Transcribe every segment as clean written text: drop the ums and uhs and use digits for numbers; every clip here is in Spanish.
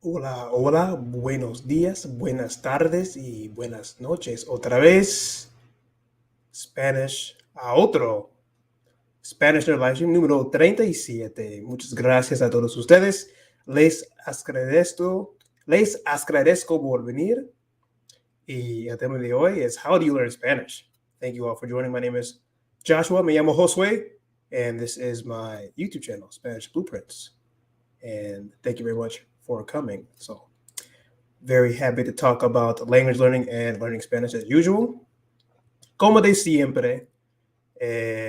Hola, hola, buenos días, buenas tardes y buenas noches. Otra vez, Spanish a otro. Spanish Nerd Livestream número 37. Muchas gracias a todos ustedes. Les agradezco por venir. Y el tema de hoy es How do you learn Spanish? Thank you all for joining. My name is Joshua. Me llamo Josue. And this is my YouTube channel, Spanish Blueprints. And thank you very much for coming. So, very happy to talk about language learning and learning Spanish as usual. Como de siempre,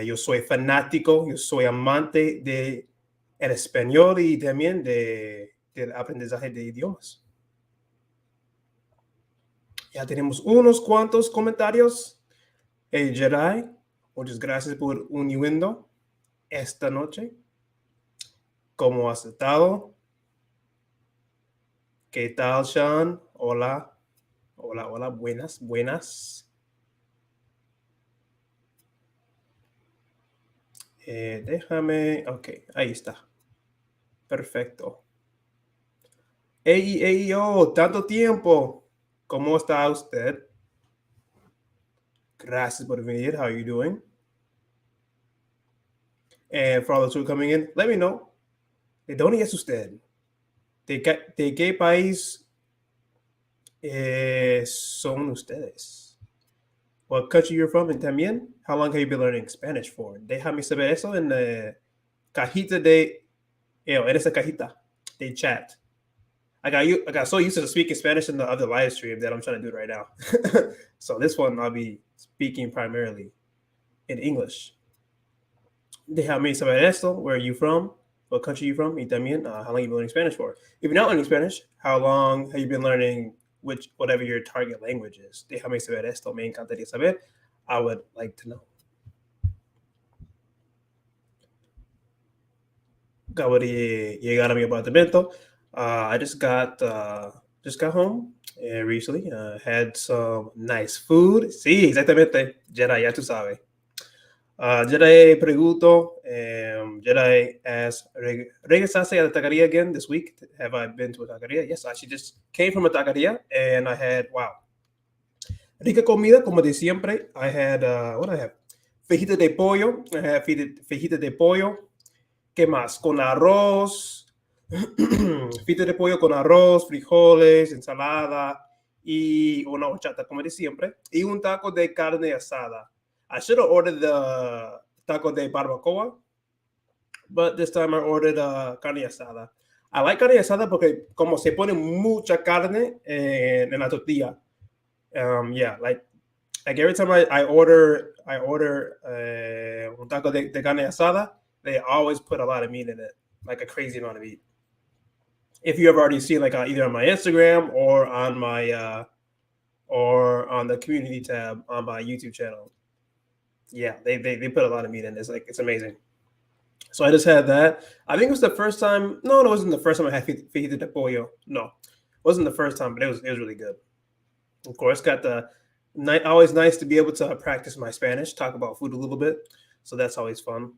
yo soy fanático, yo soy amante de el español y también del aprendizaje de idiomas. Ya tenemos unos cuantos comentarios. Hey Jedi, muchas gracias por uniendo esta noche. ¿Cómo has estado? ¿Qué tal, Sean? Hola. Hola, hola, buenas, buenas. Déjame, ok, ahí está. Perfecto. Hey, yo, tanto tiempo. ¿Cómo está usted? Gracias por venir. How are you doing? And for all those who are coming in, let me know. ¿De dónde es usted? ¿De qué país son ustedes? What country you're from? And también, how long have you been learning Spanish for? Déjame saber eso en la cajita en esa cajita de chat. I got so used to speaking Spanish in the other live stream that I'm trying to do it right now. So this one I'll be speaking primarily in English. Déjame saber esto. Where are you from? What country are you from? Y también, how long have you been learning Spanish for? If you're not learning Spanish, how long have you been learning whatever your target language is? Déjame saber esto. Me encantaría saber. I would like to know. Acabo de llegar a mi apartamento. I just got home recently. Had some nice food. Sí, exactamente. Jedi, ya tú sabes. Jedi pregunto. Jedi asks, ¿regresaste a la taquería again this week? Have I been to a taquería? Yes, I actually just came from a taquería and I had, wow, rica comida como de siempre. I had, what did I have? Fajita de pollo. I had fajita de pollo. ¿Qué más? Con arroz, fita de pollo con arroz, frijoles, ensalada y una horchata, como de siempre, y un taco de carne asada. I should have ordered the taco de barbacoa, but this time I ordered carne asada. I like carne asada porque como se pone mucha carne en la tortilla. Yeah, like every time I order un taco de carne asada, they always put a lot of meat in it, like a crazy amount of meat. If you have already seen, like either on my Instagram or on my or on the community tab on my YouTube channel, yeah, they put a lot of meat in. It's amazing. So I just had that. I think it was the first time. No, it wasn't the first time I had fajita de pollo. No, it wasn't the first time, but it was really good. Of course, got the always nice to be able to practice my Spanish, talk about food a little bit. So that's always fun.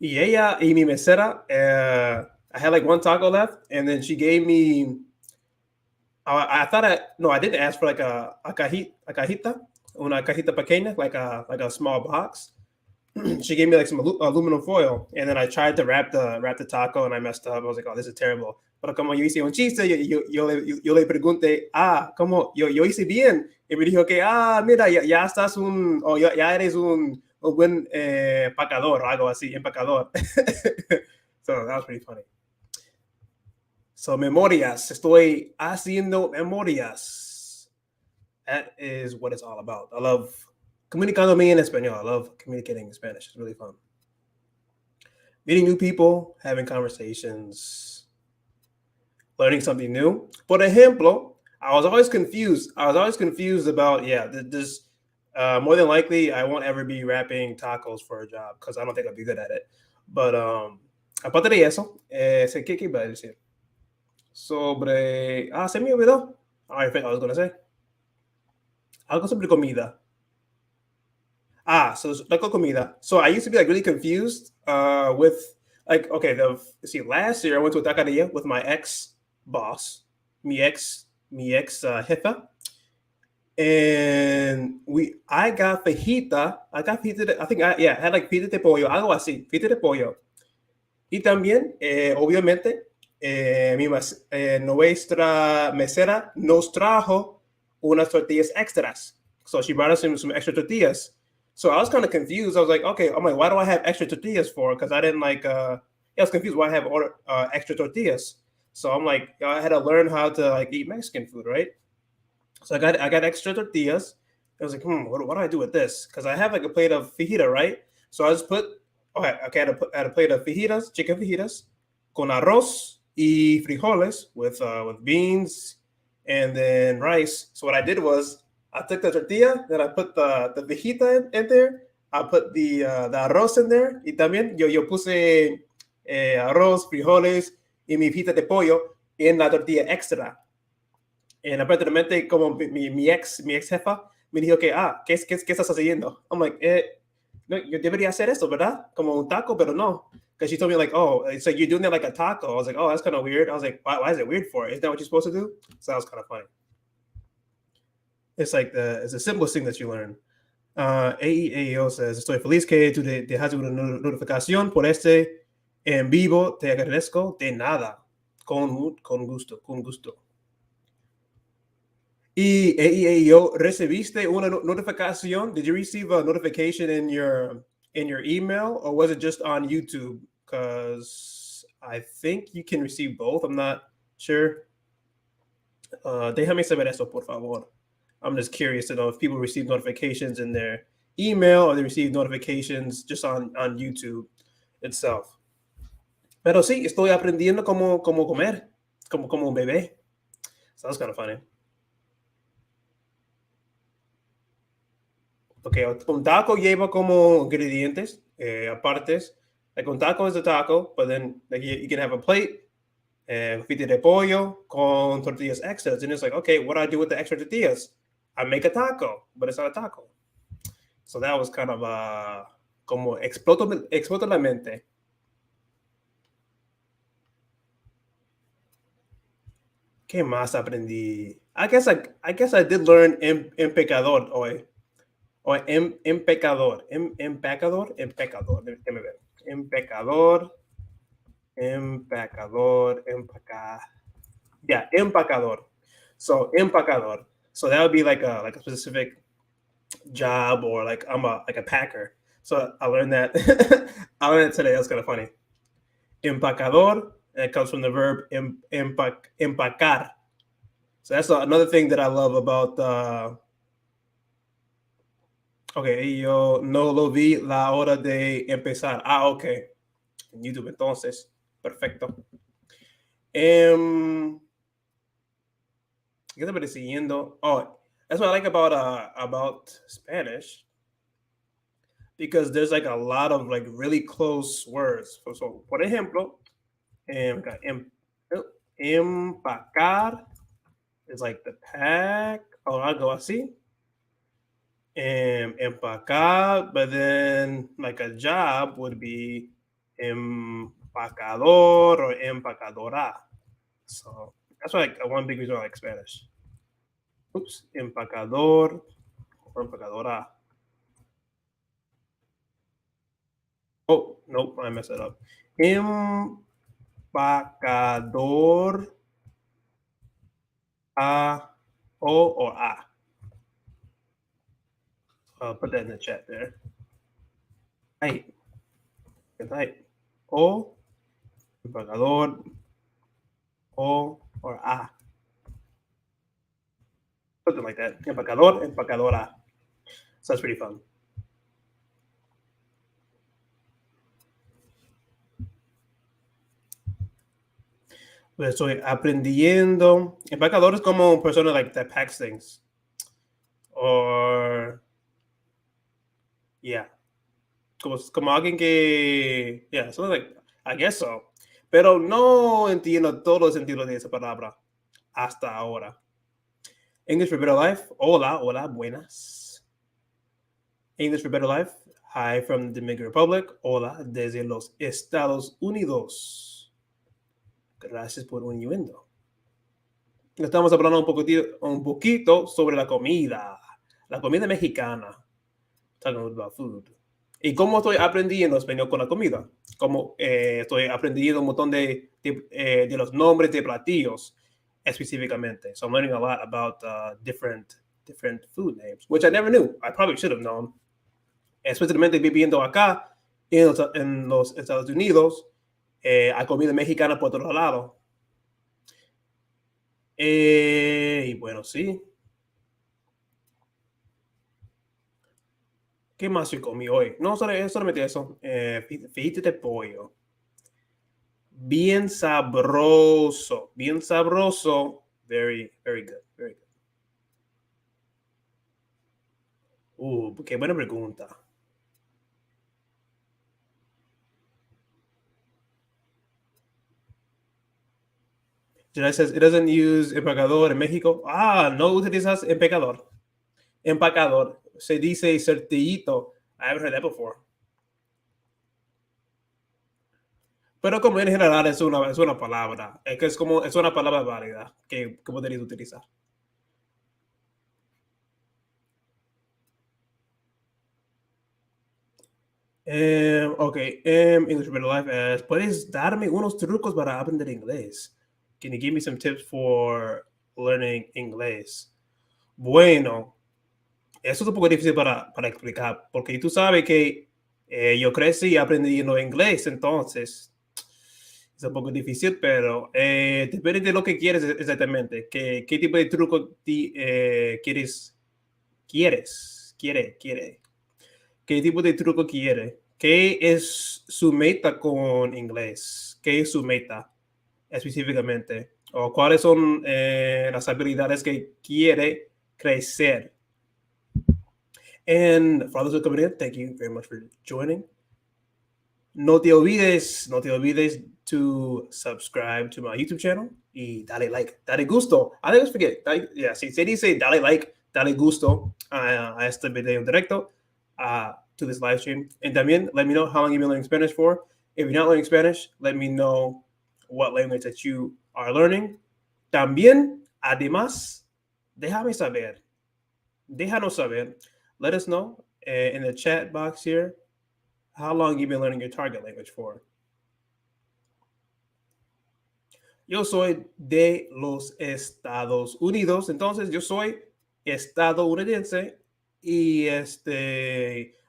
Y ella y mi mesera, I had like one taco left, and then she gave me. I thought I didn't ask for like a cajita, una cajita pequeña, like a small box. She gave me like some aluminum foil, and then I tried to wrap the taco, and I messed up. I was like, oh, this is terrible. Pero como yo hice un chiste, yo le pregunté, ¿cómo? Yo hice bien. Y me dijo que, mira, ya estás ya eres un buen empacador o algo así, empacador. So that was pretty funny. So memorias, estoy haciendo memorias. That is what it's all about. I love comunicándome en español. I love communicating in Spanish. It's really fun. Meeting new people, having conversations, learning something new. Por ejemplo, I was always confused about, this more than likely I won't ever be wrapping tacos for a job because I don't think I'll be good at it. But aparte de eso, ¿qué iba a decir? Sobre, se me olvidó. I was going to say. Algo sobre comida. So like comida. So I used to be like really confused with like, okay, last year I went to a taqueria with my ex boss, mi ex jefa, and I got fajita, I think I had like fajita de pollo, algo así, fajita de pollo. Y también, obviamente, nuestra mesera nos trajo unas tortillas extras. So she brought us some extra tortillas. So I was kind of confused. I was like, okay, I'm like, why do I have extra tortillas for? Because I didn't like, I was confused why I have extra tortillas. So I'm like, I had to learn how to like eat Mexican food, right? So I got extra tortillas. I was like, what do I do with this? Because I have like a plate of fajita, right? So I just put, okay, I had a plate of fajitas, chicken fajitas, con arroz y frijoles with beans and then rice. So what I did was I took the tortilla, then I put the fajita in there. I put the arroz in there. Y también yo puse arroz, frijoles y mi fajita de pollo en la tortilla extra. And aparentemente, como mi ex jefa me dijo que, ¿qué estás haciendo? I'm like, no, yo debería hacer eso, ¿verdad? Como un taco, pero no. Because she told me, like, oh, it's like you're doing it like a taco. I was like, oh, that's kind of weird. I was like, why is it weird for? Isn't that what you're supposed to do? So that was kind of funny. It's like it's the simplest thing that you learn. AEAO says, estoy feliz que tú dejaste una notificación por este en vivo. Te agradezco de nada. Con gusto, con gusto. Y yo recibiste una notificación? Did you receive a notification in your email, or was it just on YouTube? Because I think you can receive both. I'm not sure. Déjame saber eso, por favor. I'm just curious to know if people receive notifications in their email or they receive notifications just on YouTube itself. Pero sí, estoy aprendiendo cómo comer, como un bebé. So that's kind of funny. Okay, un taco lleva como ingredientes, apartes. Like un taco is a taco, but then like you can have a plate and fita de pollo con tortillas extras. And it's like, okay, what do I do with the extra tortillas? I make a taco, but it's not a taco. So that was kind of como exploto la mente. ¿Qué más aprendí? I guess I did learn en pecador hoy. O empecador, empacador, déjame ver. Empacador, empacar. Yeah, empacador. So empacador. So that would be like a specific job, or like I'm like a packer. So I learned that. I learned it today. That's kind of funny. Empacador. It comes from the verb empacar. So that's another thing that I love about. Okay, yo no lo vi la hora de empezar. Okay. En YouTube, entonces. Perfecto. ¿Qué te parece siguiendo? Oh, that's what I like about Spanish, because there's like a lot of like really close words. So por ejemplo, empacar is like the pack, or algo así. Empacar, but then like a job would be empacador or empacadora. So that's why like one big reason I like Spanish. Oops, empacador or empacadora. Oh, nope, I messed it up. Empacador or a. I'll put that in the chat there. Right. Right. O, empacador, o, or a. Something like that. Empacador, empacadora. So that's pretty fun. Pues estoy aprendiendo. Empacador es como persona like that packs things. Or yeah. Como alguien que, yeah, something like, I guess so. Pero no entiendo todo el sentido de esa palabra hasta ahora. English for Better Life. Hola, buenas. English for Better Life. Hi from the Dominican Republic. Hola desde los Estados Unidos. Gracias por uniendo. Estamos hablando un poquito sobre la comida mexicana. Talking about food. Y cómo estoy aprendiendo español con la comida. Como estoy aprendiendo un montón de los nombres de platillos específicamente. So I'm learning a lot about different food names, which I never knew. I probably should have known. Especialmente viviendo acá en los Estados Unidos, hay comida mexicana por todos lados. Y bueno, sí. ¿Qué más yo comí hoy? No, solamente eso. Fijite de pollo. Bien sabroso. Bien sabroso. Very, very good. Very good. Qué buena pregunta. It says it doesn't use empacador en México. No utilizas empacador. Se dice certillito. I haven't heard that before. Pero como en general es una palabra. Es que es una palabra válida que podrías utilizar. Ok, English Better Life as, ¿puedes darme unos trucos para aprender inglés? Can you give me some tips for learning inglés? Bueno, eso es un poco difícil para explicar, porque tú sabes que yo crecí aprendiendo inglés, entonces es un poco difícil, pero depende de lo que quieres exactamente. ¿Qué tipo de truco quieres? Quiere. ¿Qué tipo de truco quiere? ¿Qué es su meta con inglés? ¿Qué es su meta específicamente? ¿O cuáles son las habilidades que quiere crecer? And for those who are coming in, thank you very much for joining. No te olvides to subscribe to my YouTube channel y dale like, dale gusto. I always forget. Si se dice dale like, dale gusto a este video directo, to this live stream. And también let me know how long you've been learning Spanish for. If you're not learning Spanish, let me know what language that you are learning. También, además, déjanos saber. Let us know in the chat box here how long you've been learning your target language for. Yo soy de los Estados Unidos, entonces yo soy estadounidense y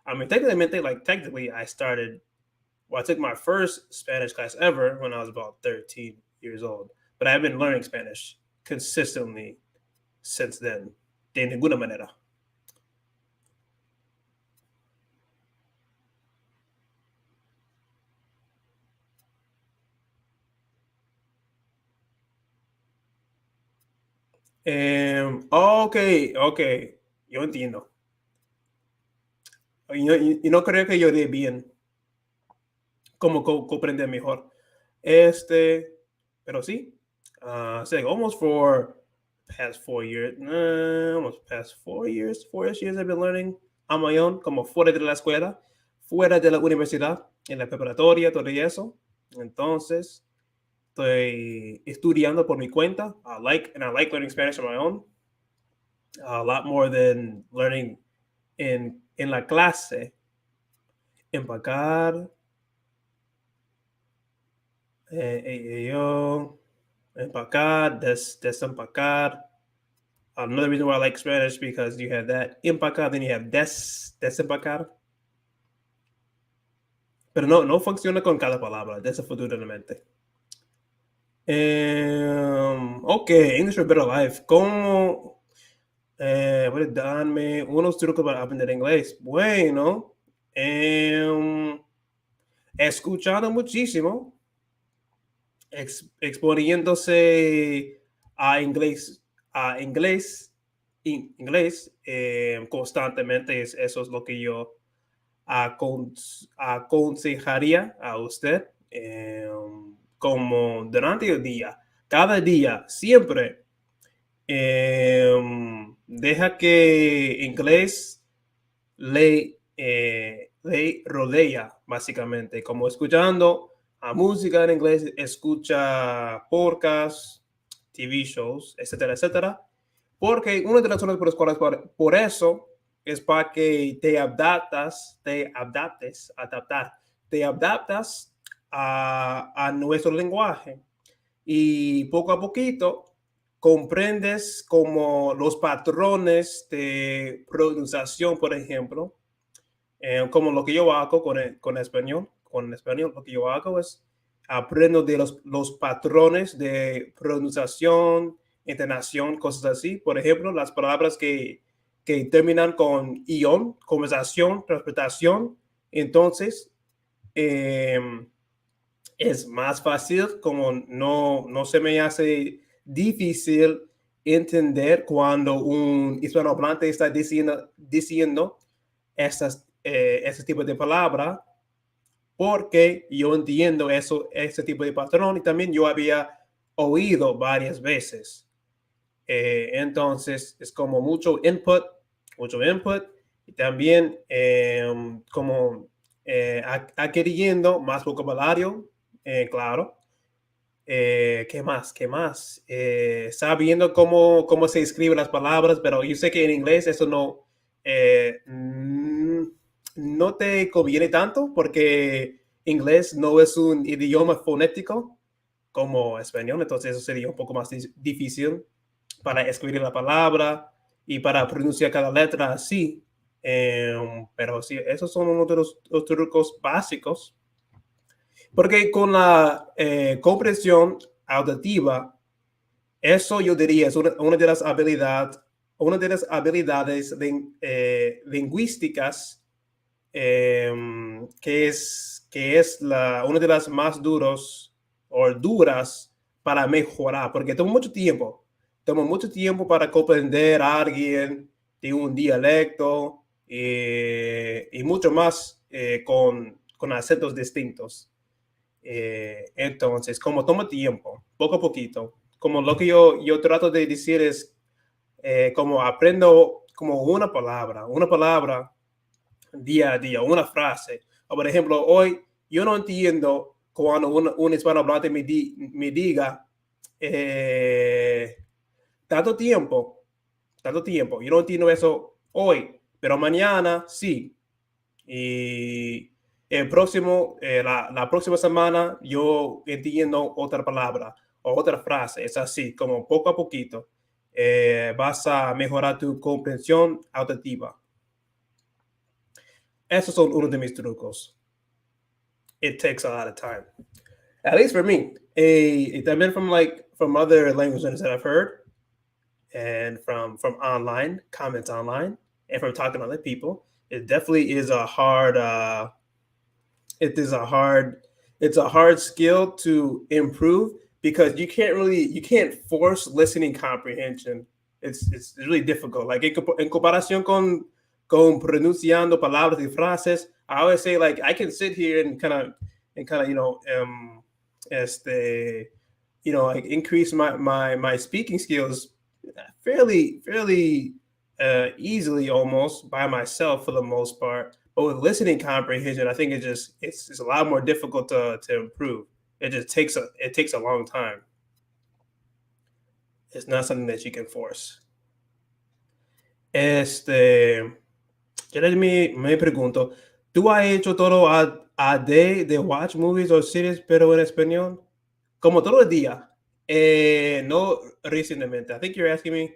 I mean, technically, I took my first Spanish class ever when I was about 13 years old, but I've been learning Spanish consistently since then, de ninguna manera. Ok, yo entiendo. Y no creo que yo dé bien como comprender mejor. Pero sí, almost for past 4 years, almost past 4 years, 4 years I've been learning on my own, como fuera de la escuela, fuera de la universidad, en la preparatoria, todo y eso. Entonces, estoy estudiando por mi cuenta. I like learning Spanish on my own a lot more than learning en la clase. Empacar, empacar, desempacar. Another reason why I like Spanish because you have that empacar, then you have desempacar. Pero no funciona con cada palabra, desafortunadamente. Ok, English for Better Life. ¿Cómo puedes darme unos trucos para aprender inglés? Bueno, escuchando muchísimo, exponiéndose a inglés constantemente. Eso es lo que yo aconsejaría a usted, como durante el día, cada día, siempre. Deja que inglés le le rodea, básicamente, como escuchando a música en inglés, escucha podcasts, TV shows, etcétera, etcétera. Porque una de las razones por las cuales por eso es para que te adaptas a nuestro lenguaje y poco a poquito comprendes como los patrones de pronunciación, por ejemplo, como lo que yo hago con español. Con español, lo que yo hago es aprendo de los patrones de pronunciación, entonación, cosas así. Por ejemplo, las palabras que terminan con ion, conversación, interpretación. Entonces, eh, es más fácil, como no se me hace difícil entender cuando un hispanohablante está diciendo ese tipo de palabra, porque yo entiendo ese tipo de patrón y también yo había oído varias veces. Entonces es como mucho input y también como adquiriendo más vocabulario, claro. ¿Qué más? ¿Qué más? Sabiendo cómo se escriben las palabras, pero yo sé que en inglés eso no te conviene tanto porque inglés no es un idioma fonético como español, entonces eso sería un poco más difícil para escribir la palabra y para pronunciar cada letra así. Pero sí, esos son uno de los trucos básicos, porque con la comprensión auditiva, eso yo diría es una de las habilidades lingüísticas, que es una de las más duras para mejorar, porque toma mucho tiempo para comprender a alguien de un dialecto y mucho más con acentos distintos. Entonces, como toma tiempo, poco a poquito, como lo que yo trato de decir es, como aprendo como una palabra día a día, una frase. O por ejemplo, hoy yo no entiendo cuando un hispanohablante me diga eh, tanto tiempo, tanto tiempo. Yo no entiendo eso hoy, pero mañana sí. Y la próxima semana yo entiendo otra palabra o otra frase. Es así, como poco a poquito vas a mejorar tu comprensión auditiva. Esos son uno de mis trucos. It takes a lot of time, at least for me. También from other languages that I've heard, and from online comments online, and from talking to other people. It definitely is a hard. It is a hard. It's a hard skill to improve because you can't force listening comprehension. It's really difficult. Like en comparación con pronunciando palabras y frases, I always say like I can sit here and kind of este like increase my speaking skills fairly easily, almost by myself for the most part. But with listening comprehension, I think it's a lot more difficult to improve. It takes a long time. It's not something that you can force. Yo me pregunto, ¿tú has hecho todo a de watch movies o series, pero en español? Como todo el día. No recientemente. I think you're asking me,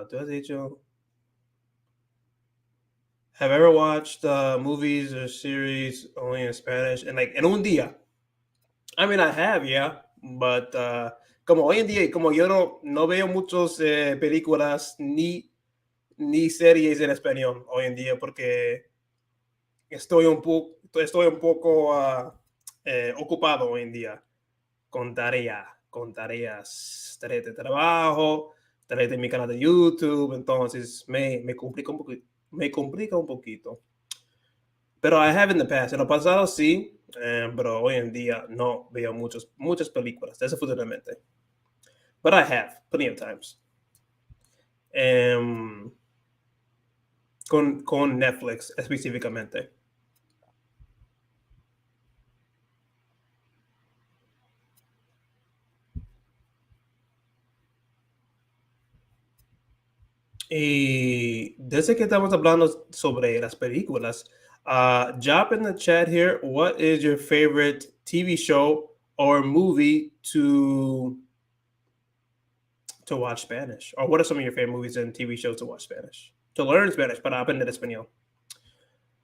¿tú has hecho? Have ever watched movies or series only in Spanish? And like, en un día. I mean, I have, yeah. But como hoy en día, como yo no veo muchas películas ni series en español hoy en día, porque estoy un poco ocupado hoy en día con tareas de trabajo, tareas de mi canal de YouTube, entonces me complica un poquito. Pero I have in the past, en el pasado sí, pero hoy en día no veo muchas películas, desafortunadamente. But I have, plenty of times. Con Netflix específicamente. Y desde que estamos hablando sobre las películas, drop in the chat here. What is your favorite TV show or movie to watch Spanish? Or what are some of your favorite movies and TV shows to watch Spanish? To learn Spanish, para aprender español.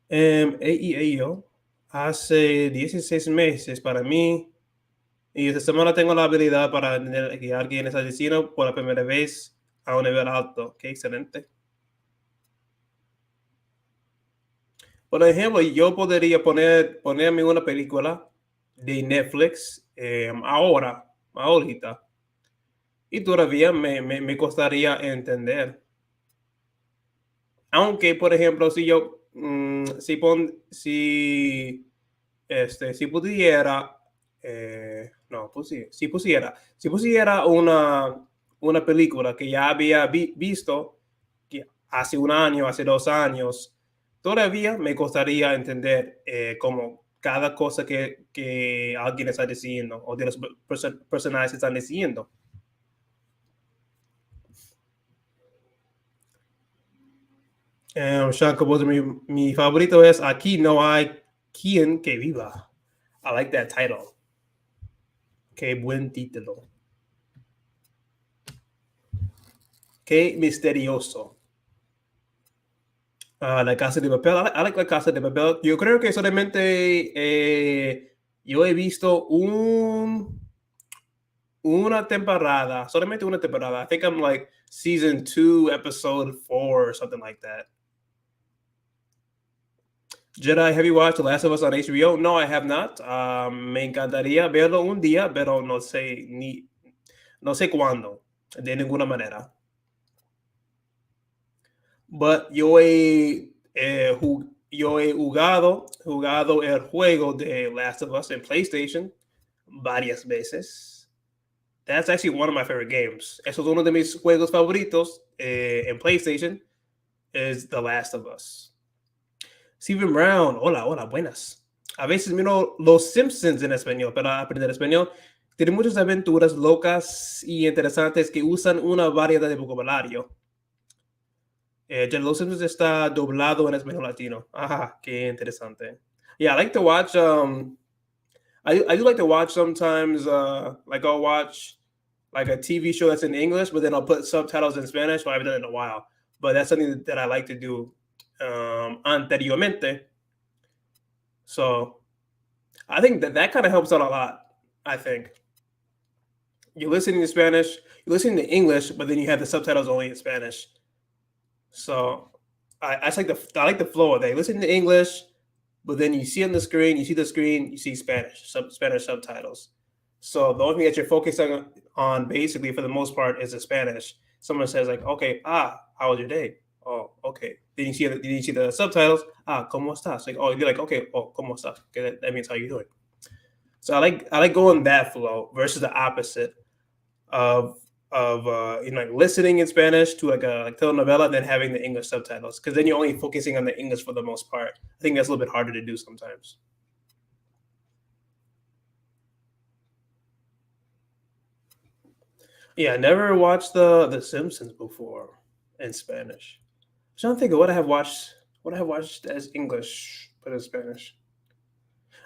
Yo, hace 16 meses para mí, y esta semana tengo la habilidad para entender que alguien está diciendo por la primera vez a un nivel alto. Qué excelente. Por ejemplo, yo podría ponerme una película de Netflix ahorita, y todavía me costaría entender. Aunque, por ejemplo, si yo, si pudiera, no, pues sí, si pusiera una película que ya había visto que hace un año, hace 2 años, todavía me costaría entender como cada cosa que alguien está diciendo o de los personajes están diciendo. Sean Composer, mi favorito es Aquí no hay quien que viva. I like that title. Qué buen título. Qué misterioso. La Casa de Papel. I like La Casa de Papel. Yo creo que solamente yo he visto solamente una temporada. I think I'm like season 2, episode 4, or something like that. Jedi, have you watched The Last of Us on HBO? No, I have not. Me encantaría verlo un día, pero no sé cuándo, de ninguna manera. But yo he jugado el juego de Last of Us en PlayStation varias veces. That's actually one of my favorite games. Eso es uno de mis juegos favoritos en PlayStation, is The Last of Us. Steven Brown, hola, hola, buenas. A veces miro Los Simpsons en español para aprender español. Tiene muchas aventuras locas y interesantes que usan una variedad de vocabulario. Los Simpsons está doblado en español latino. Ajá, qué interesante. Yeah, I like to watch. I do like to watch sometimes. Like I'll watch like a TV show that's in English, but then I'll put subtitles in Spanish. Well, I haven't done it in a while, but that's something that I like to do anteriormente. So I think that kind of helps out a lot. I think you're listening to Spanish, you're listening to English, but then you have the subtitles only in Spanish. So I like the flow of that. You listen to English, but then you see on the screen, you see Spanish subtitles. So the only thing that you're focusing on basically for the most part is the Spanish. Someone says like, okay, how was your day? Oh, okay. Then you see the subtitles. ¿Cómo estás? Like, oh, you're like, okay, oh, ¿cómo estás? Okay, that means how you doing. So I like going that flow versus the opposite of like listening in Spanish to like a telenovela, then having the English subtitles, because then you're only focusing on the English for the most part. I think that's a little bit harder to do sometimes. Yeah, I never watched the Simpsons before in Spanish. I'm trying to think of what I have watched as English but in Spanish.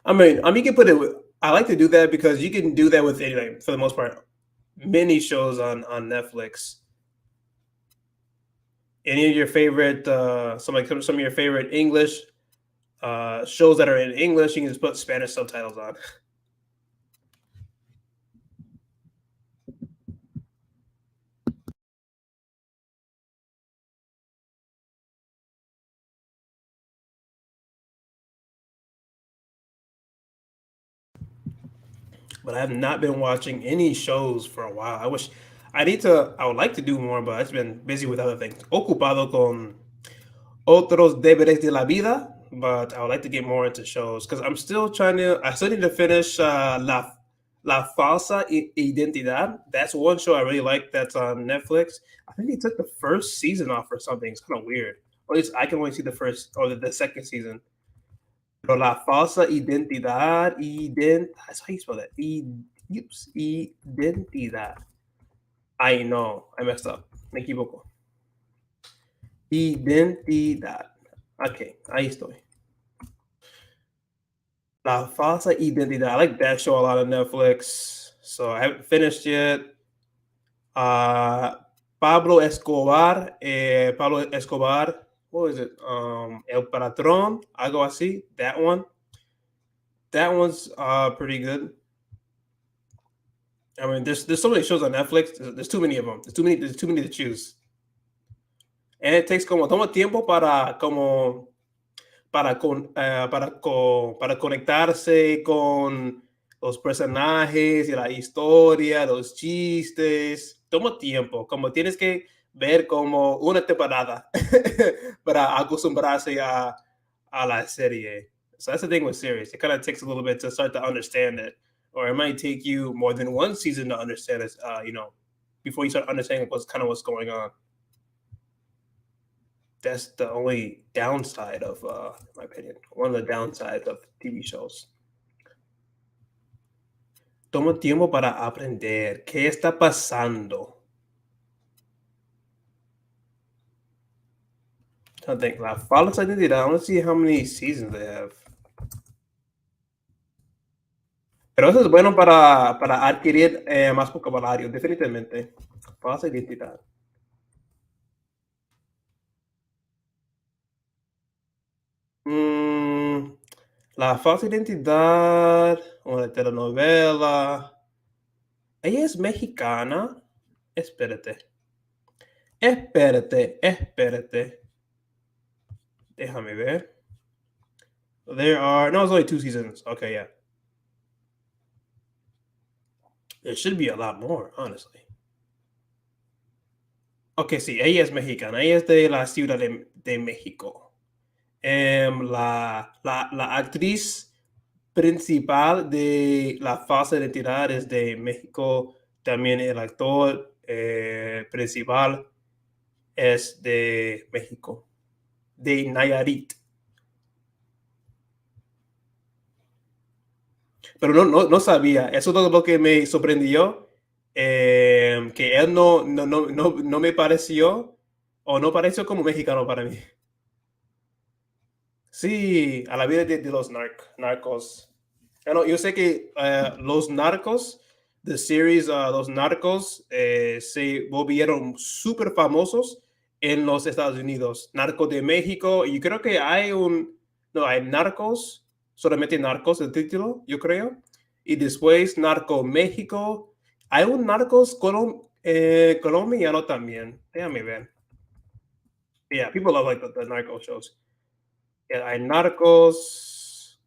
I mean, you can put it with. I like to do that because you can do that with anything for the most part. Many shows on Netflix. Any of your favorite some of your favorite English shows that are in English, you can just put Spanish subtitles on. But I have not been watching any shows for a while. I would like to do more, but I've been busy with other things. Ocupado con otros deberes de la vida, but I would like to get more into shows because I still need to finish La Falsa Identidad. That's one show I really like that's on Netflix. I think they took the first season off or something. It's kind of weird. Or at least I can only see the first or the second season. Pero La Falsa Identidad, that's how you spell that. Identidad. I know, I messed up. Me equivoco. Identidad. Okay, ahí estoy. La falsa identidad. I like that show a lot on Netflix. So I haven't finished yet. Uh, Pablo Escobar. What is it? El Patrón, algo así. That one. That one's pretty good. I mean, there's so many shows on Netflix. There's too many of them. There's too many to choose. And it takes como toma tiempo para como para conectarse con los personajes y la historia, los chistes. Toma tiempo, como tienes que ver como una temporada para acostumbrarse a la serie. So that's the thing with series. It kind of takes a little bit to start to understand it, or it might take you more than one season to understand it. Before you start understanding what's going on. That's the only downside of, in my opinion, one of the downsides of TV shows. Toma tiempo para aprender. ¿Qué está pasando? I think La Falsa Identidad. I want to see how many seasons they have. Pero eso es bueno para adquirir más vocabulario, definitivamente. Falsa Identidad. La Falsa Identidad, una telenovela. Ella es mexicana. Espérate. Espérate. Déjame ver. No, it's only 2 seasons. Okay, yeah. There should be a lot more, honestly. Okay, sí, ella es mexicana. Ella es de la Ciudad de México. La actriz principal de La Falsa Identidad es de México. También el actor principal es de México, de Nayarit. Pero no sabía. Eso es lo que me sorprendió. Que él no me pareció, o no pareció como mexicano para mí. Sí, a la vida de los narcos. Yo sé que los narcos, the series, los narcos, se volvieron súper famosos en los Estados Unidos. Narco de México, y creo que hay narcos, solamente narcos el título, yo creo. Y después Narco México. Hay un narcos colombiano también. Déjame ver. Yeah, people love like the narco shows. Yeah, hay Narcos.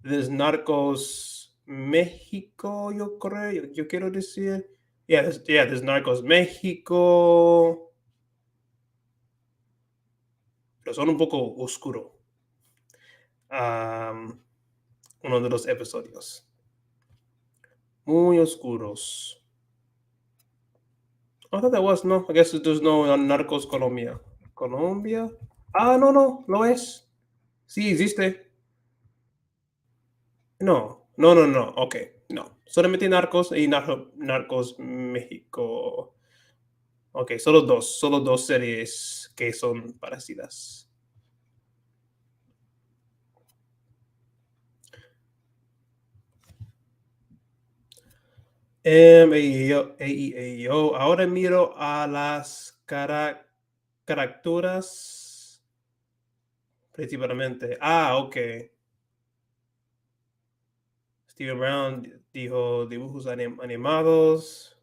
There's Narcos México, yo creo. Yo quiero decir. There's Narcos México. Pero son un poco oscuro. Uno de los episodios. Muy oscuros. I thought that was, no. I guess there's no Narcos Colombia. ¿Colombia? No lo es. Sí, existe. No. Ok, no. Solamente Narcos y Narcos México. Ok, solo dos series que son parecidas. Yo ahora miro a las caricaturas principalmente. Ok. Steven Brown dijo dibujos animados.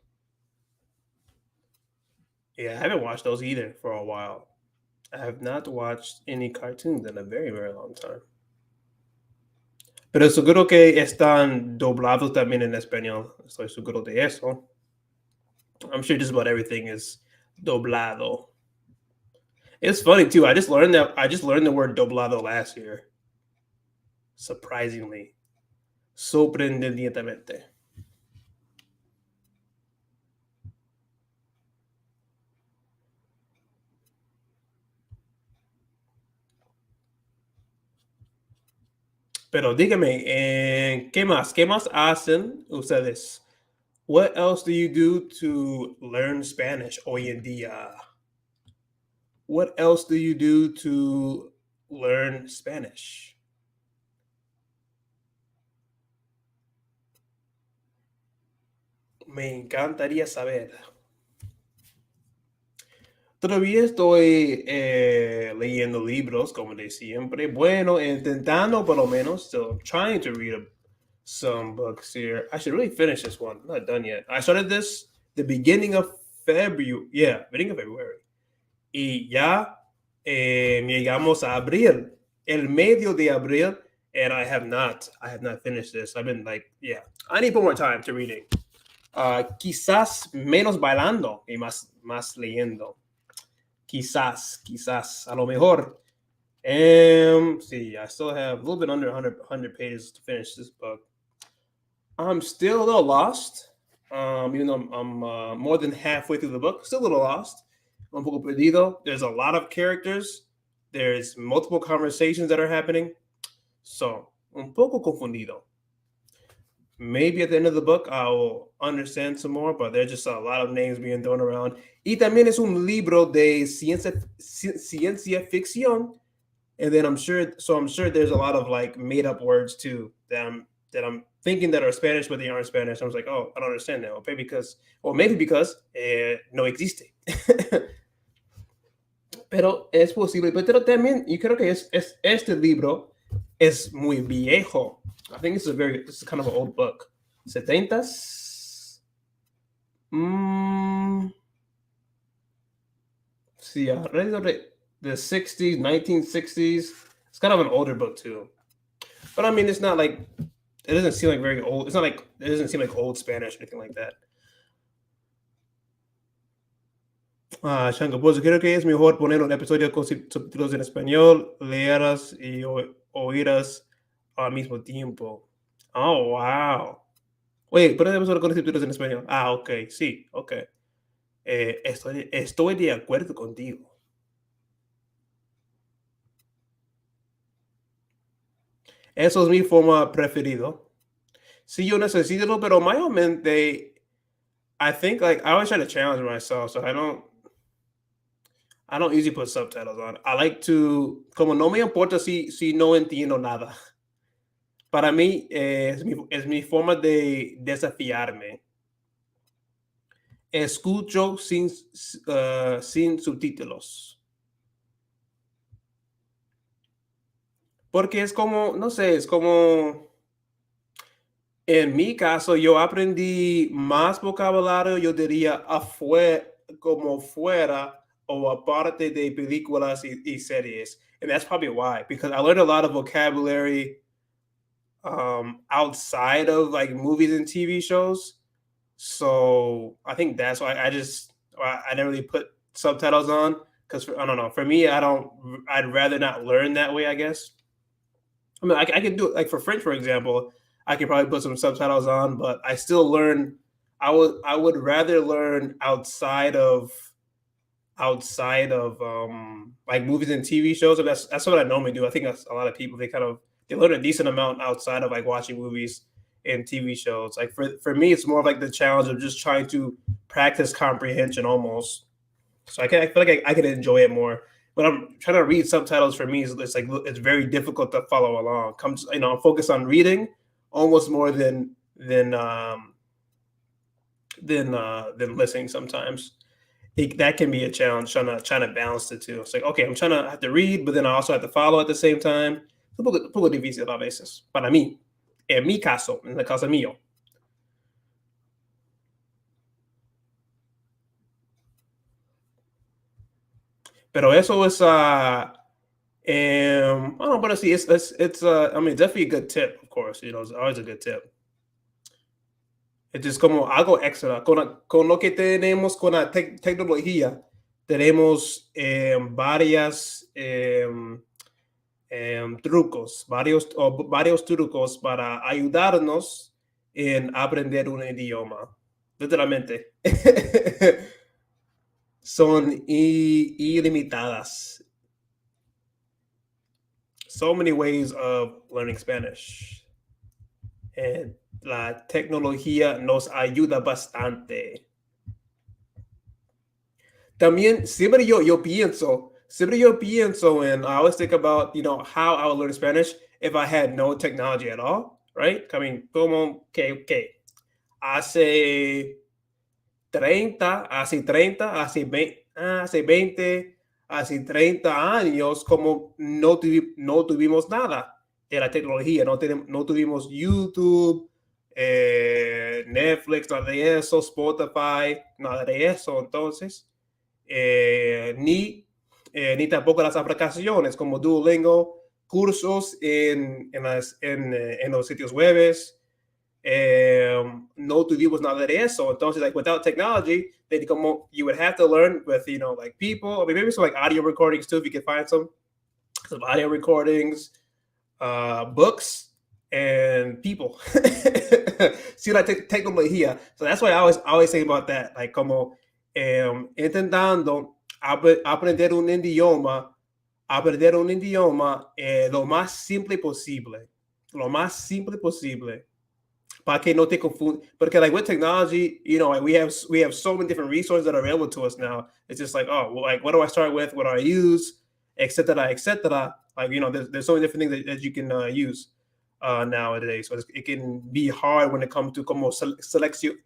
Yeah, I haven't watched those either for a while. I have not watched any cartoons in a very, very long time. Pero seguro que están doblados también en español. Estoy seguro de eso. I'm sure just about everything is doblado. It's funny too. I just learned the word doblado last year. Surprisingly. Sorprendentemente. Pero dígame, ¿qué más? ¿Qué más hacen ustedes? What else do you do to learn Spanish hoy en día? What else do you do to learn Spanish? Me encantaría saber. Todavía estoy leyendo libros, como de siempre. Bueno, intentando por lo menos, still trying to read some books here. I should really finish this one. I'm not done yet. I started this the beginning of February. Yeah, beginning of February. Y ya llegamos a abril, el medio de abril, and I have not finished this. I've been like, yeah, I need more time to reading. Quizás menos bailando y más leyendo. Quizás, a lo mejor. See, I still have a little bit under 100 pages to finish this book. I'm still a little lost, even though I'm more than halfway through the book. Still a little lost. Un poco perdido. There's a lot of characters. There's multiple conversations that are happening. So, un poco confundido. Maybe at the end of the book I'll understand some more, but there's just a lot of names being thrown around. Y también es un libro de ciencia ficción. And then I'm sure there's a lot of like made up words too that I'm thinking that are Spanish, but they aren't Spanish. I was like, oh, I don't understand that. Maybe because no existe. Pero es posible. Pero también yo creo que este libro es muy viejo. I think this is kind of an old book. 70s? See, the 60s, 1960s. It's kind of an older book too. But I mean, it's not like, it doesn't seem like very old. It's not like, it doesn't seem like old Spanish or anything like that. Shango, pues creo que es mejor poner un episodio con subtítulos en español, leerás y oirás al mismo tiempo. Oh, wow. Oye, poner un episodio con subtítulos en español. Ok, sí, ok. Estoy de acuerdo contigo. Eso es mi forma preferida. Sí, yo necesito, pero mayormente, I think like I always try to challenge myself, so I don't usually put subtitles on. I like to, como no me importa si no entiendo nada. Para mí es mi forma de desafiarme. Escucho sin subtítulos. Porque es como, no sé, es como, en mi caso, yo aprendí más vocabulario, yo diría, como fuera o aparte de películas y series. And that's probably why, because I learned a lot of vocabulary outside of like movies and TV shows. So I think that's why I never really put subtitles on, because I don't know. For me, I'd rather not learn that way, I guess. I mean, I can do it like for French, for example. I could probably put some subtitles on, but I still learn. I would rather learn outside of like movies and TV shows. And that's what I normally do. I think that's a lot of people, they learn a decent amount outside of like watching movies and TV shows. Like for me, it's more of like the challenge of just trying to practice comprehension almost. So I feel like I can enjoy it more. When I'm trying to read subtitles, for me, it's very difficult to follow along. I'm focused on reading almost more than listening sometimes. That can be a challenge, trying to balance the two. It's like, okay, I'm trying to have to read, but then I also have to follow at the same time. Es un poco difícil a veces, para mí. En mi caso, en el caso mío. Pero eso es, I don't know, but see, it's I mean, definitely a good tip, of course. It's always a good tip. Es como algo extra. Con lo que tenemos con la tecnología, tenemos varios trucos para ayudarnos en aprender un idioma. Literalmente. Son ilimitadas. So many ways of learning Spanish. And la tecnología nos ayuda bastante. También siempre yo pienso, siempre yo pienso en, I always think about, how I would learn Spanish if I had no technology at all, right? I mean, como que hace 20, hace 30 años, como no tuvimos nada de la tecnología, no tuvimos YouTube, Netflix, nada de eso, Spotify, nada de eso. Entonces, ni tampoco las aplicaciones como Duolingo, cursos en los sitios webs. No tuvimos nada de eso. Entonces, like, without technology, then como you would have to learn with, like, people. I mean, maybe some like audio recordings too, if you can find some audio recordings, books, and people. See, like, tecnología. So that's why I always think about that. Like, como intentando aprender un idioma lo más simple posible. Lo más simple posible. Para que no te confunde. Because, like, with technology, like, we have so many different resources that are available to us now. It's just like, oh, well, like, what do I start with? What do I use? Etc. Etc. Like, there's so many different things that you can use nowadays. So it can be hard when it comes to como seleccionando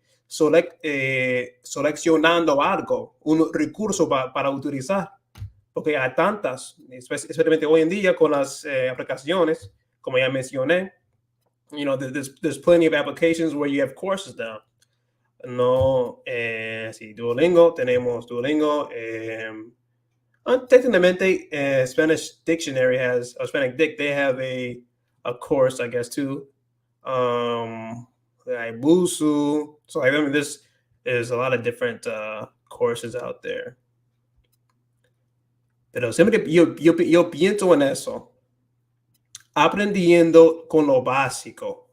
algo, un recurso para utilizar. Porque hay tantas, especialmente hoy en día con las aplicaciones, como ya mencioné. There's plenty of applications where you have courses now. No, sí, Duolingo, tenemos Duolingo. Technically, Spanish Dictionary has, or Spanish Dic, they have a course, I guess, too. Busu. So, I mean, there's a lot of different courses out there. Pero siempre yo pienso en eso. Aprendiendo con lo básico.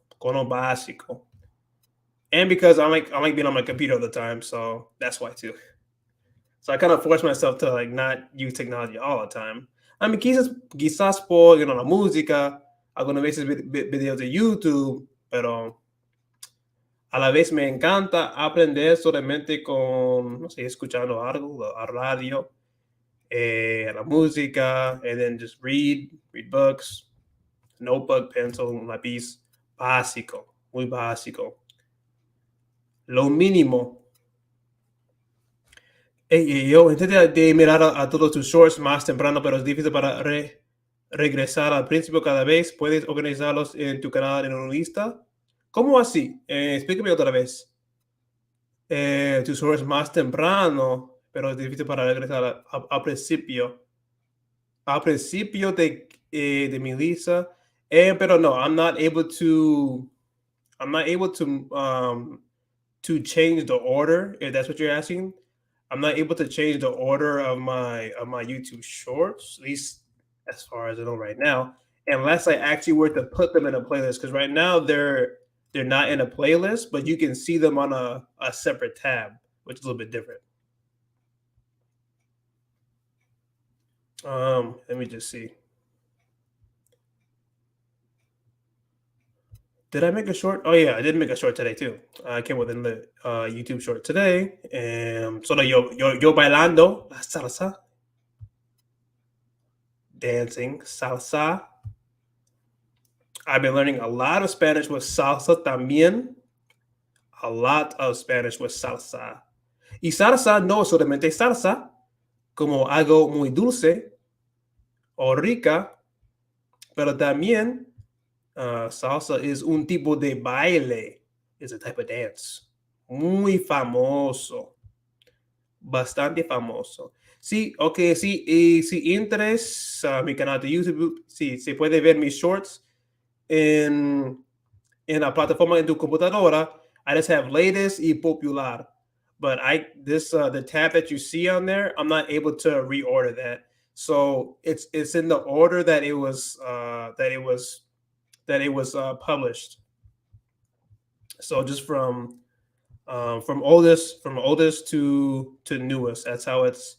And because I like being on my computer all the time, so that's why too. So I kind of force myself to, like, not use technology all the time. I mean, quizás por, la música, algunas veces videos de YouTube, pero a la vez me encanta aprender solamente con, no sé, escuchando algo, a radio, la música, and then just read books, notebook, pencil, lápiz, básico, muy básico. Lo mínimo. Yo intenté de mirar a todos tus shorts más temprano, pero es difícil para regresar al principio cada vez. ¿Puedes organizarlos en tu canal en una lista? ¿Cómo así? Explícame otra vez. Tus shorts más temprano, pero es difícil para regresar al principio. Al principio de mi lista. Pero no, I'm not able to change the order, if that's what you're asking. I'm not able to change the order of my YouTube shorts, at least as far as I know right now, unless I actually were to put them in a playlist. Because right now they're not in a playlist, but you can see them on a separate tab, which is a little bit different. Let me just see. Did I make a short? Oh yeah, I did make a short today too. I came with a YouTube short today. Solo yo bailando la salsa, dancing salsa. I've been learning a lot of Spanish with salsa también. A lot of Spanish with salsa. Y salsa no solamente salsa, como algo muy dulce o rica, pero también salsa es un tipo de baile. It's a type of dance. Muy famoso. Bastante famoso. Sí, ok, sí. Y si entras a mi canal de YouTube, sí, se puede ver mis shorts en la plataforma en tu computadora. I just have latest y popular. But the tab that you see on there, I'm not able to reorder that. So it's in the order that it was published. So just from oldest to newest. That's how it's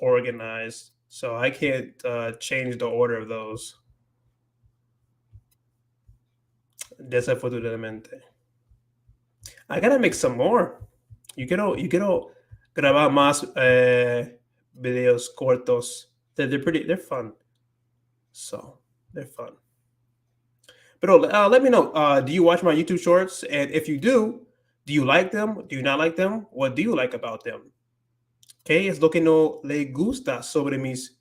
organized. So I can't change the order of those. Desafortunadamente. I gotta make some more. You quiero grabar más videos cortos. They're fun. So they're fun. But let me know. Do you watch my YouTube shorts? And if you do you like them? Do you not like them? What do you like about them? ¿Qué es lo que no le gusta sobre mis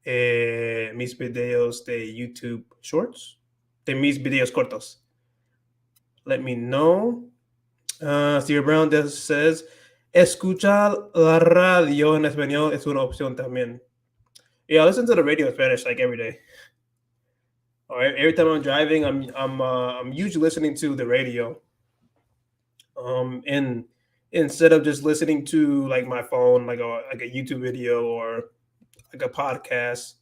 videos de YouTube Shorts? De mis videos cortos. Let me know. Steve Brown says, escuchar la radio en español es una opción también. Yeah, I listen to the radio in Spanish like every day. All right, every time I'm driving, I'm usually listening to the radio. And instead of just listening to like my phone, like a YouTube video or like a podcast,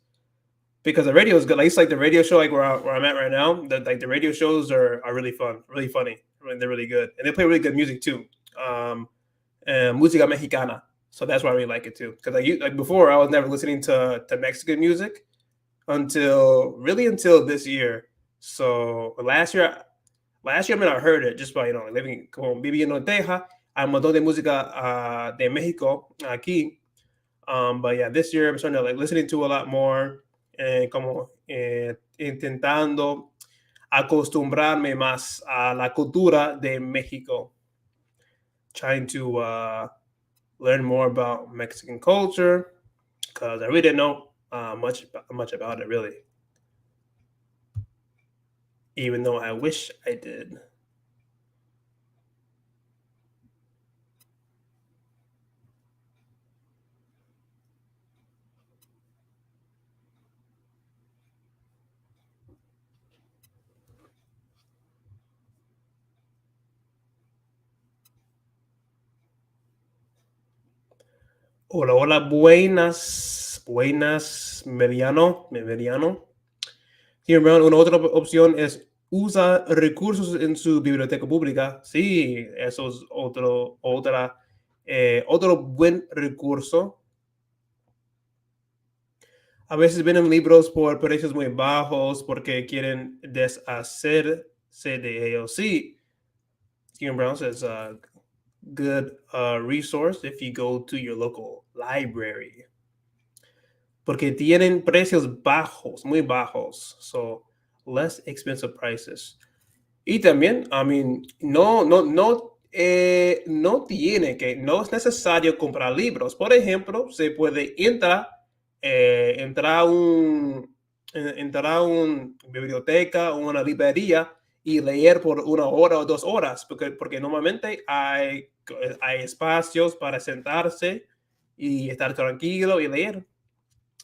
because the radio is good. Like it's like the radio show, like where I'm at right now. The radio shows are really fun, really funny. I mean, they're really good, and they play really good music too. And música mexicana, so that's why I really like it too. Because like before, I was never listening to Mexican music until this year. So last year, I mean, I heard it just by living como viviendo en Texas. Hay un montón de música de México aquí. But yeah, this year I'm starting to like listening to a lot more, como intentando acostumbrarme más a la cultura de México. Trying to learn more about Mexican culture because I really didn't know much about it, really. Even though I wish I did. Hola, hola, buenas, Meriano. Here, Brown, una otra opción es usa recursos en su biblioteca pública. Sí, eso es otro buen recurso. A veces venden libros por precios muy bajos porque quieren deshacerse de ellos. Sí, Stephen Brown says good resource if you go to your local library. Porque tienen precios bajos, muy bajos. So, less expensive prices. Y también, I mean, no es necesario comprar libros. Por ejemplo, se puede entrar a una biblioteca o una librería y leer por 1 hora o 2 horas, porque normalmente hay espacios para sentarse y estar tranquilo y leer.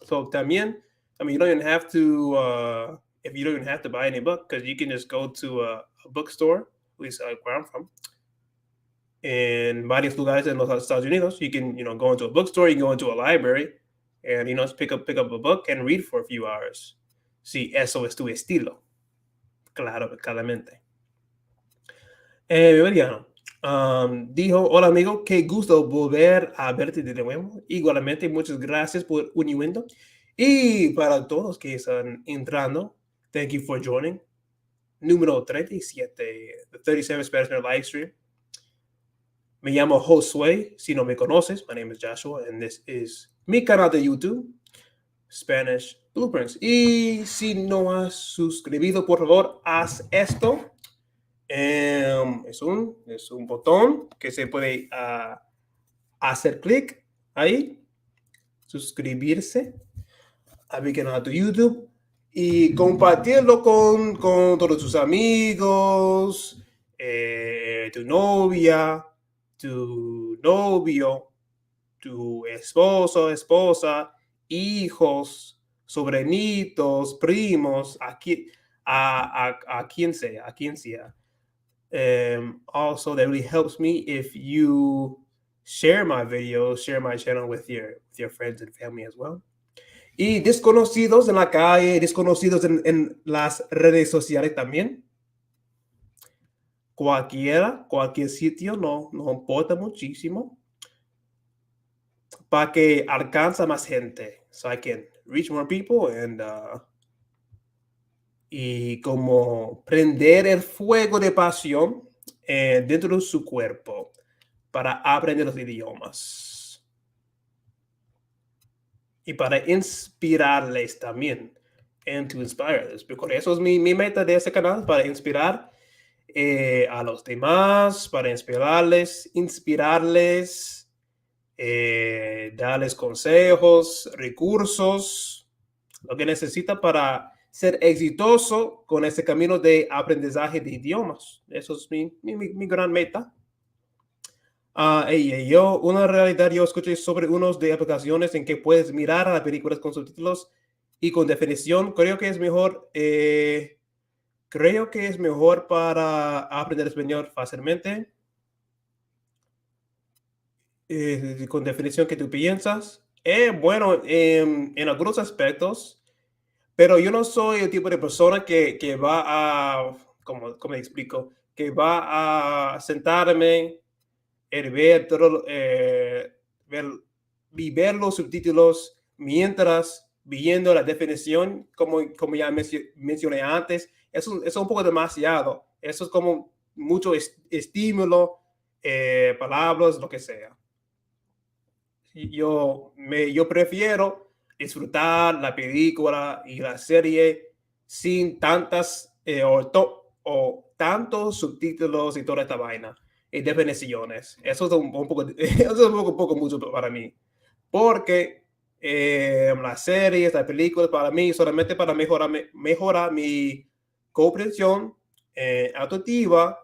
So también, I mean, you don't even have to, if you don't even have to buy any book, because you can just go to a bookstore, at least where I'm from, in varios lugares en los Estados Unidos. You can, go into a bookstore, you can go into a library, and, pick up a book and read for a few hours. Si eso es tu estilo. Claro, claramente. Meridiano dijo, hola amigo, qué gusto volver a verte de nuevo. Igualmente, muchas gracias por uniendo. Y para todos que están entrando, thank you for joining. Número 37, the 37 Spanish Nerd Livestream. Me llamo Josué. Si no me conoces, my name is Joshua, and this is mi canal de YouTube, Spanish Blueprints. Y si no has suscribido, por favor, haz esto. Es un botón que se puede hacer clic ahí, suscribirse a mi canal de YouTube y compartirlo con todos tus amigos, tu novia, tu novio, tu esposo, esposa, hijos, sobrinitos, primos, a quien sea. Also, that really helps me if you share my videos, share my channel with your friends and family as well. Y desconocidos en la calle, desconocidos en las redes sociales también. Cualquier sitio, no importa muchísimo. Para que alcanza más gente. So I can reach more people and y como prender el fuego de pasión dentro de su cuerpo para aprender los idiomas. y para inspirarles también. And to inspire others. Porque eso es mi meta de ese canal, para inspirar a los demás, para inspirarles, darles consejos, recursos, lo que necesita para ser exitoso con ese camino de aprendizaje de idiomas. Eso es mi gran meta. Una realidad, yo escuché sobre unos de aplicaciones en que puedes mirar a las películas con subtítulos y con definición. Creo que es mejor para aprender español fácilmente. Con definición que tú piensas. Bueno, en algunos aspectos, pero yo no soy el tipo de persona que va a, ¿cómo explico? Que va a sentarme ver ver los subtítulos mientras viendo la definición, como ya mencioné antes. Eso es un poco demasiado. Eso es como mucho estímulo, palabras, lo que sea. Yo prefiero disfrutar la película y la serie sin tantas o tantos subtítulos y toda esta vaina y definiciones. Eso es un poco, eso es un poco mucho para mí, porque las series, las películas, para mí solamente para mejorar mi comprensión auditiva,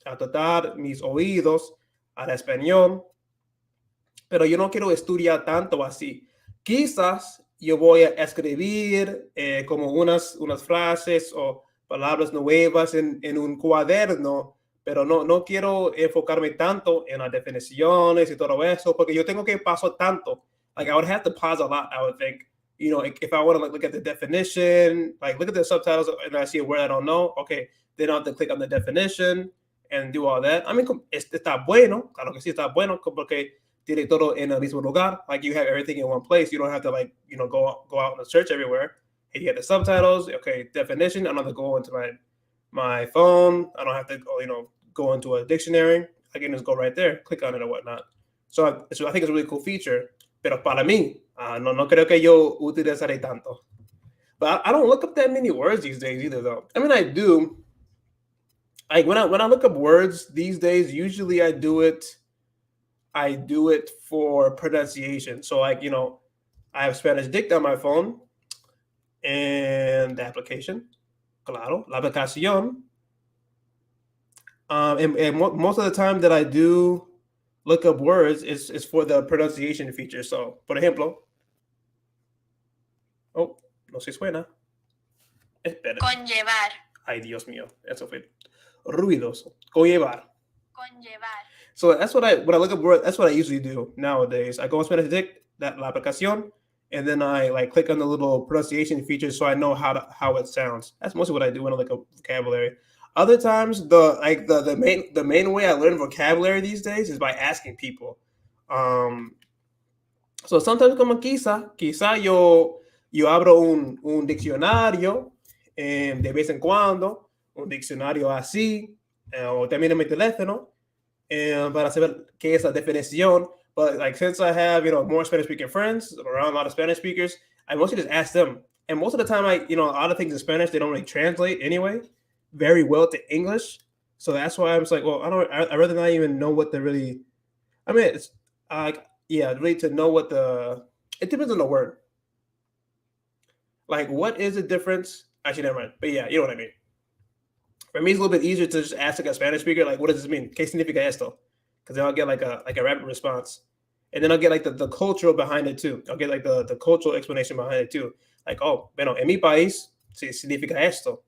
adaptar mis oídos al español, pero yo no quiero estudiar tanto así. Quizás yo voy a escribir como unas frases o palabras nuevas en un cuaderno, pero no quiero enfocarme tanto en las definiciones y todo eso, porque yo tengo que pasar tanto. Like, I would have to pause a lot, I would think. You know, if I want to look at the definition, like look at the subtitles and I see a word I don't know, okay, then I have to click on the definition and do all that. I mean, está bueno, claro que sí está bueno, porque tiene todo en el mismo lugar. Like, you have everything in one place. You don't have to, like, you know, go out and search everywhere. And you have the subtitles. Okay, definition. I don't have to go into my phone. I don't have to, you know, go into a dictionary. I can just go right there, click on it or whatnot. So I think it's a really cool feature. Pero para mí, no creo que yo utilizaré tanto. But I don't look up that many words these days either, though. I mean, I do. Like, when I look up words these days, usually I do it for pronunciation. So, like, you know, I have Spanish Dict on my phone and the application, claro, la aplicación. And most of the time that I do look up words is for the pronunciation feature. So, por ejemplo, oh, no se suena. Espera. Conllevar. Ay, Dios mío, eso fue ruidoso. Conllevar. Conllevar. So that's when I look up words, that's what I usually do nowadays. I go on Spanish Dict, la aplicación, and then I like click on the little pronunciation feature so I know how it sounds. That's mostly what I do when I look up vocabulary. Other times, the main way I learn vocabulary these days is by asking people. So sometimes, como quizá yo abro un diccionario de vez en cuando, un diccionario así, o también en mi teléfono, para saber qué es la definición. But like, since I have, you know, more Spanish speaking friends, around a lot of Spanish speakers, I mostly just ask them. And most of the time, a lot of things in Spanish, they don't really translate anyway very well to English. So that's why I was like, well, I'd rather not even know what the really, I mean, it's really to know what it depends on the word. Like, what is the difference? Actually, never mind. But yeah, you know what I mean. For me, it's a little bit easier to just ask like a Spanish speaker, like, what does this mean? ¿Qué significa esto? Because then I'll get like a rapid response. And then I'll get like the cultural behind it too. I'll get like the cultural explanation behind it too. Like, oh, bueno, en mi país significa esto.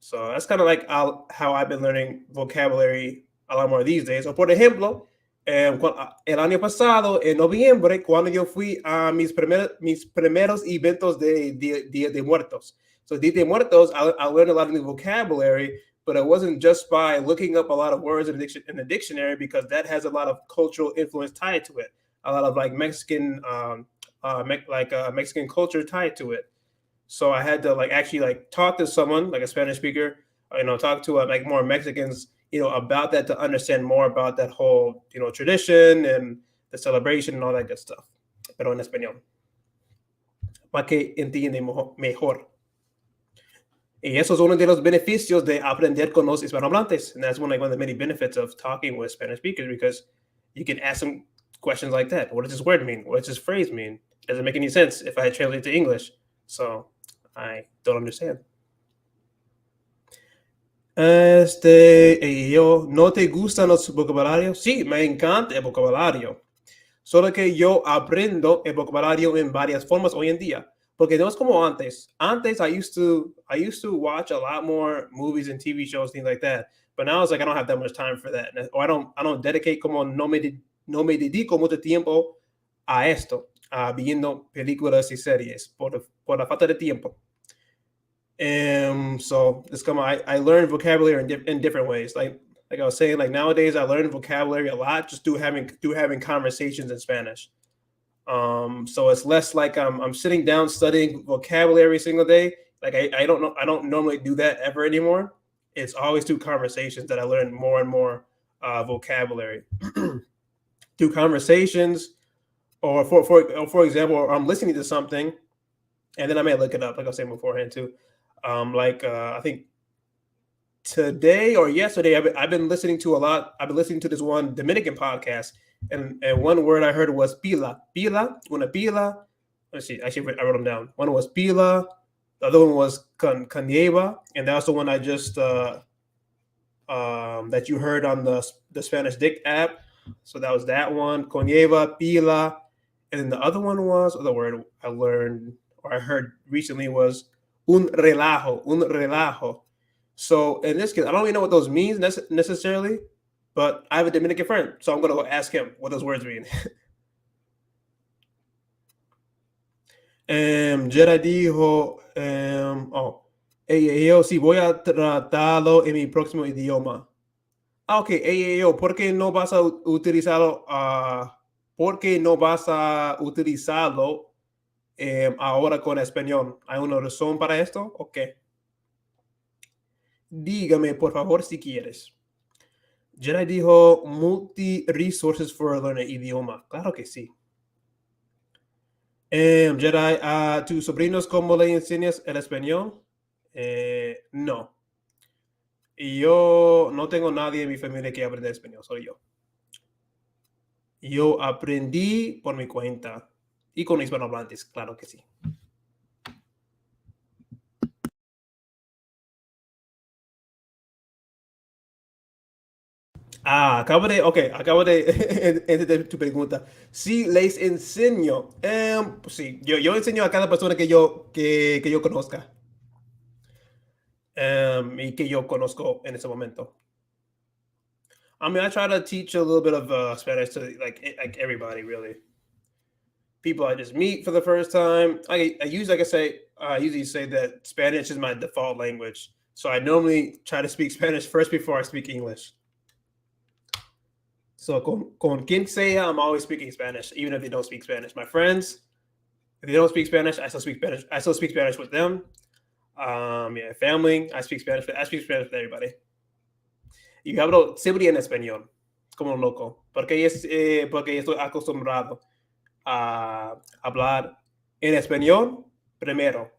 So that's kind of like how I've been learning vocabulary a lot more these days. So, por ejemplo, el año pasado, en noviembre, cuando yo fui a mis primeros eventos de Día de Muertos. So, Día de Muertos, I learned a lot of new vocabulary, but it wasn't just by looking up a lot of words in the dictionary, because that has a lot of cultural influence tied to it. A lot of like Mexican, Mexican culture tied to it. So I had to like actually like talk to someone, like a Spanish speaker, talk to like more Mexicans, about that, to understand more about that whole, tradition and the celebration and all that good stuff. Pero en español. para que entiendan mejor. Y eso es uno de los beneficios de aprender con los hispanohablantes. And that's one of the many benefits of talking with Spanish speakers, because you can ask them questions like that. What does this word mean? What does this phrase mean? It doesn't make any sense if I translate it to English. So I don't understand. ¿No te gustan los vocabularios? Sí, me encanta el vocabulario. Solo que yo aprendo el vocabulario en varias formas hoy en día. Porque no es como antes. Antes, I used to watch a lot more movies and TV shows, things like that. But now it's like I don't have that much time for that. Or I don't dedicate, como no me dedico mucho tiempo a esto, viendo películas y series por la falta de tiempo. So it's como I learn vocabulary in different ways. Like I was saying, like nowadays I learn vocabulary a lot just through having conversations in Spanish. So it's less like I'm sitting down studying vocabulary every single day. Like I don't normally do that ever anymore. It's always through conversations that I learn more and more vocabulary. Through conversations, or for example, I'm listening to something, and then I may look it up, like I was saying beforehand too. I think today or yesterday, I've been listening to a lot. I've been listening to this one Dominican podcast, and one word I heard was pila. Una pila. Let's see. Actually, I wrote them down. One was pila. The other one was canieva, and that's the one I just that you heard on the Spanish Dick app. So that was that one. Canieva, pila, and then the other one was, or the word I learned or I heard recently was un relajo. So in this case, I don't really know what those means necessarily, but I have a Dominican friend, so I'm going to go ask him what those words mean. Jedi dijo, yo sí voy a tratarlo en mi próximo idioma. Ok, yo, ¿por qué no vas a utilizarlo? ¿Por qué no vas a utilizarlo ahora con español? ¿Hay una razón para esto? Ok. Dígame, por favor, si quieres. Jedi dijo multi-resources for learning idioma. Claro que sí. Jedi, ¿a tus sobrinos cómo le enseñas el español? No. Y yo no tengo nadie en mi familia que aprenda español, soy yo. Yo aprendí por mi cuenta y con hispanohablantes, claro que sí. Acabo de entender tu pregunta. Sí, les enseño. Pues sí, yo enseño a cada persona que yo conozca. Y que yo conozco en ese momento. I mean, I try to teach a little bit of Spanish to like everybody, really. People I just meet for the first time. I usually say that Spanish is my default language. So I normally try to speak Spanish first before I speak English. So con quien sea, I'm always speaking Spanish, even if they don't speak Spanish. My friends, if they don't speak Spanish, I still speak Spanish. I still speak Spanish with them. Family, I speak Spanish. I speak Spanish with everybody. Y hablo siempre en español, como un loco, porque estoy acostumbrado a hablar en español primero,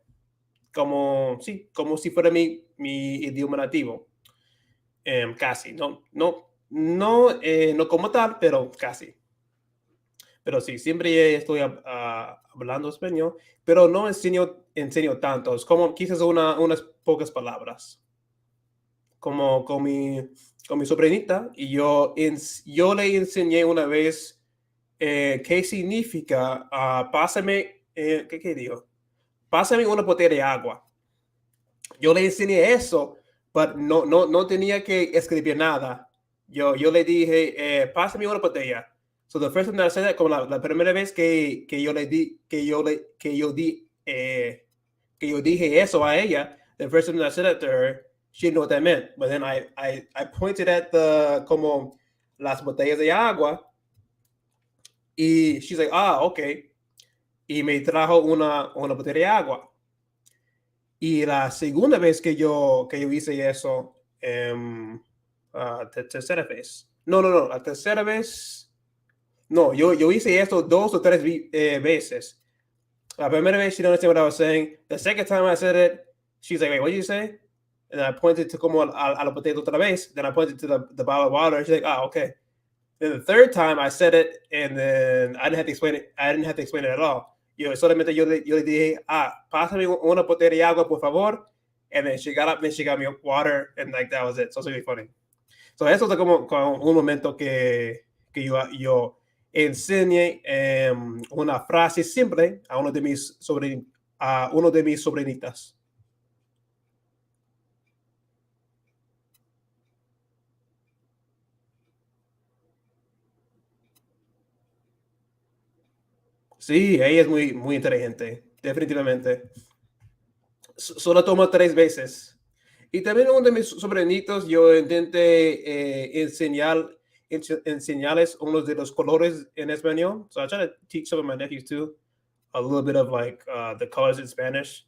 como si fuera mi idioma nativo. Casi, no como tal, pero casi. Pero sí, siempre estoy hablando español, pero no enseño tanto. Es como quizás unas pocas palabras. Como con mi sobrinita, y yo le enseñé una vez qué significa pásame, ¿qué digo? Pásame una botella de agua. Yo le enseñé eso, pero no tenía que escribir nada. Yo le dije, pásame una botella. So the first time that I said that, como la primera vez que yo dije eso a ella, the first time that I said that to her, she didn't know what that meant. But then I pointed at como las botellas de agua, y she's like, okay. Y me trajo una botella de agua. Y la segunda vez que yo hice eso, tercera vez. No, la tercera vez. No, yo hice esto 2 o 3 veces. La primera vez she didn't understand what I was saying. The second time I said it, she's like, wait, what did you say? And I pointed to como a la potato otra vez. Then I pointed to the bottle of water. She's like, oh, okay. Then the third time I said it, and then I didn't have to explain it. I didn't have to explain it at all. Solamente yo le dije, pásame una botella de agua, por favor. And then she got up, and then she got me water, and like that was it. So it's really funny. So eso es como un momento que yo enseñé una frase simple a uno de mis sobrinitas. Sí, ella es muy inteligente, definitivamente. Solo toma 3 veces. Y también uno de mis sobrinitos, yo intenté enseñarles uno de los colores en español. So I try to teach some of my nephews too a little bit of like the colors in Spanish.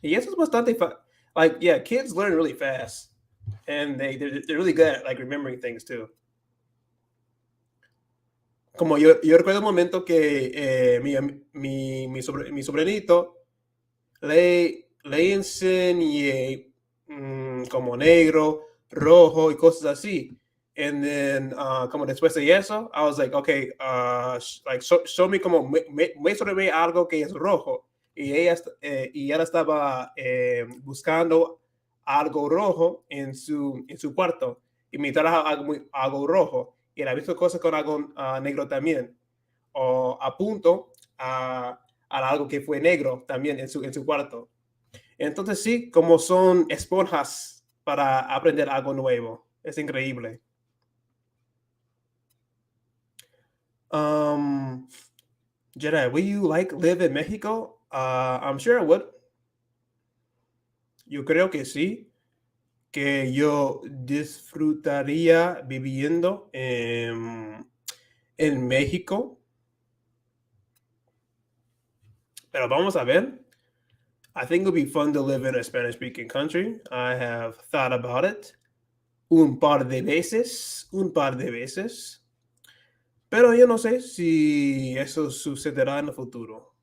Y eso es bastante like, yeah, kids learn really fast, and they're really good at like remembering things too. Como yo recuerdo un momento que mi sobrinito le enseñé como negro, rojo y cosas así. And then, como después de eso, I was like, okay, show me como, muéstrame algo que es rojo. Y ella estaba buscando algo rojo en su cuarto. Y me trajo algo rojo. Y la visto cosas con algo negro también. O a punto a algo que fue negro también en su cuarto. Entonces sí, como son esponjas para aprender algo nuevo. Es increíble. Jedi, will you like live in Mexico? I'm sure I would. Yo creo que sí, que yo disfrutaría viviendo en México. Pero vamos a ver. I think it would be fun to live in a Spanish-speaking country. I have thought about it un par de veces. Pero yo no sé si eso sucederá en el futuro.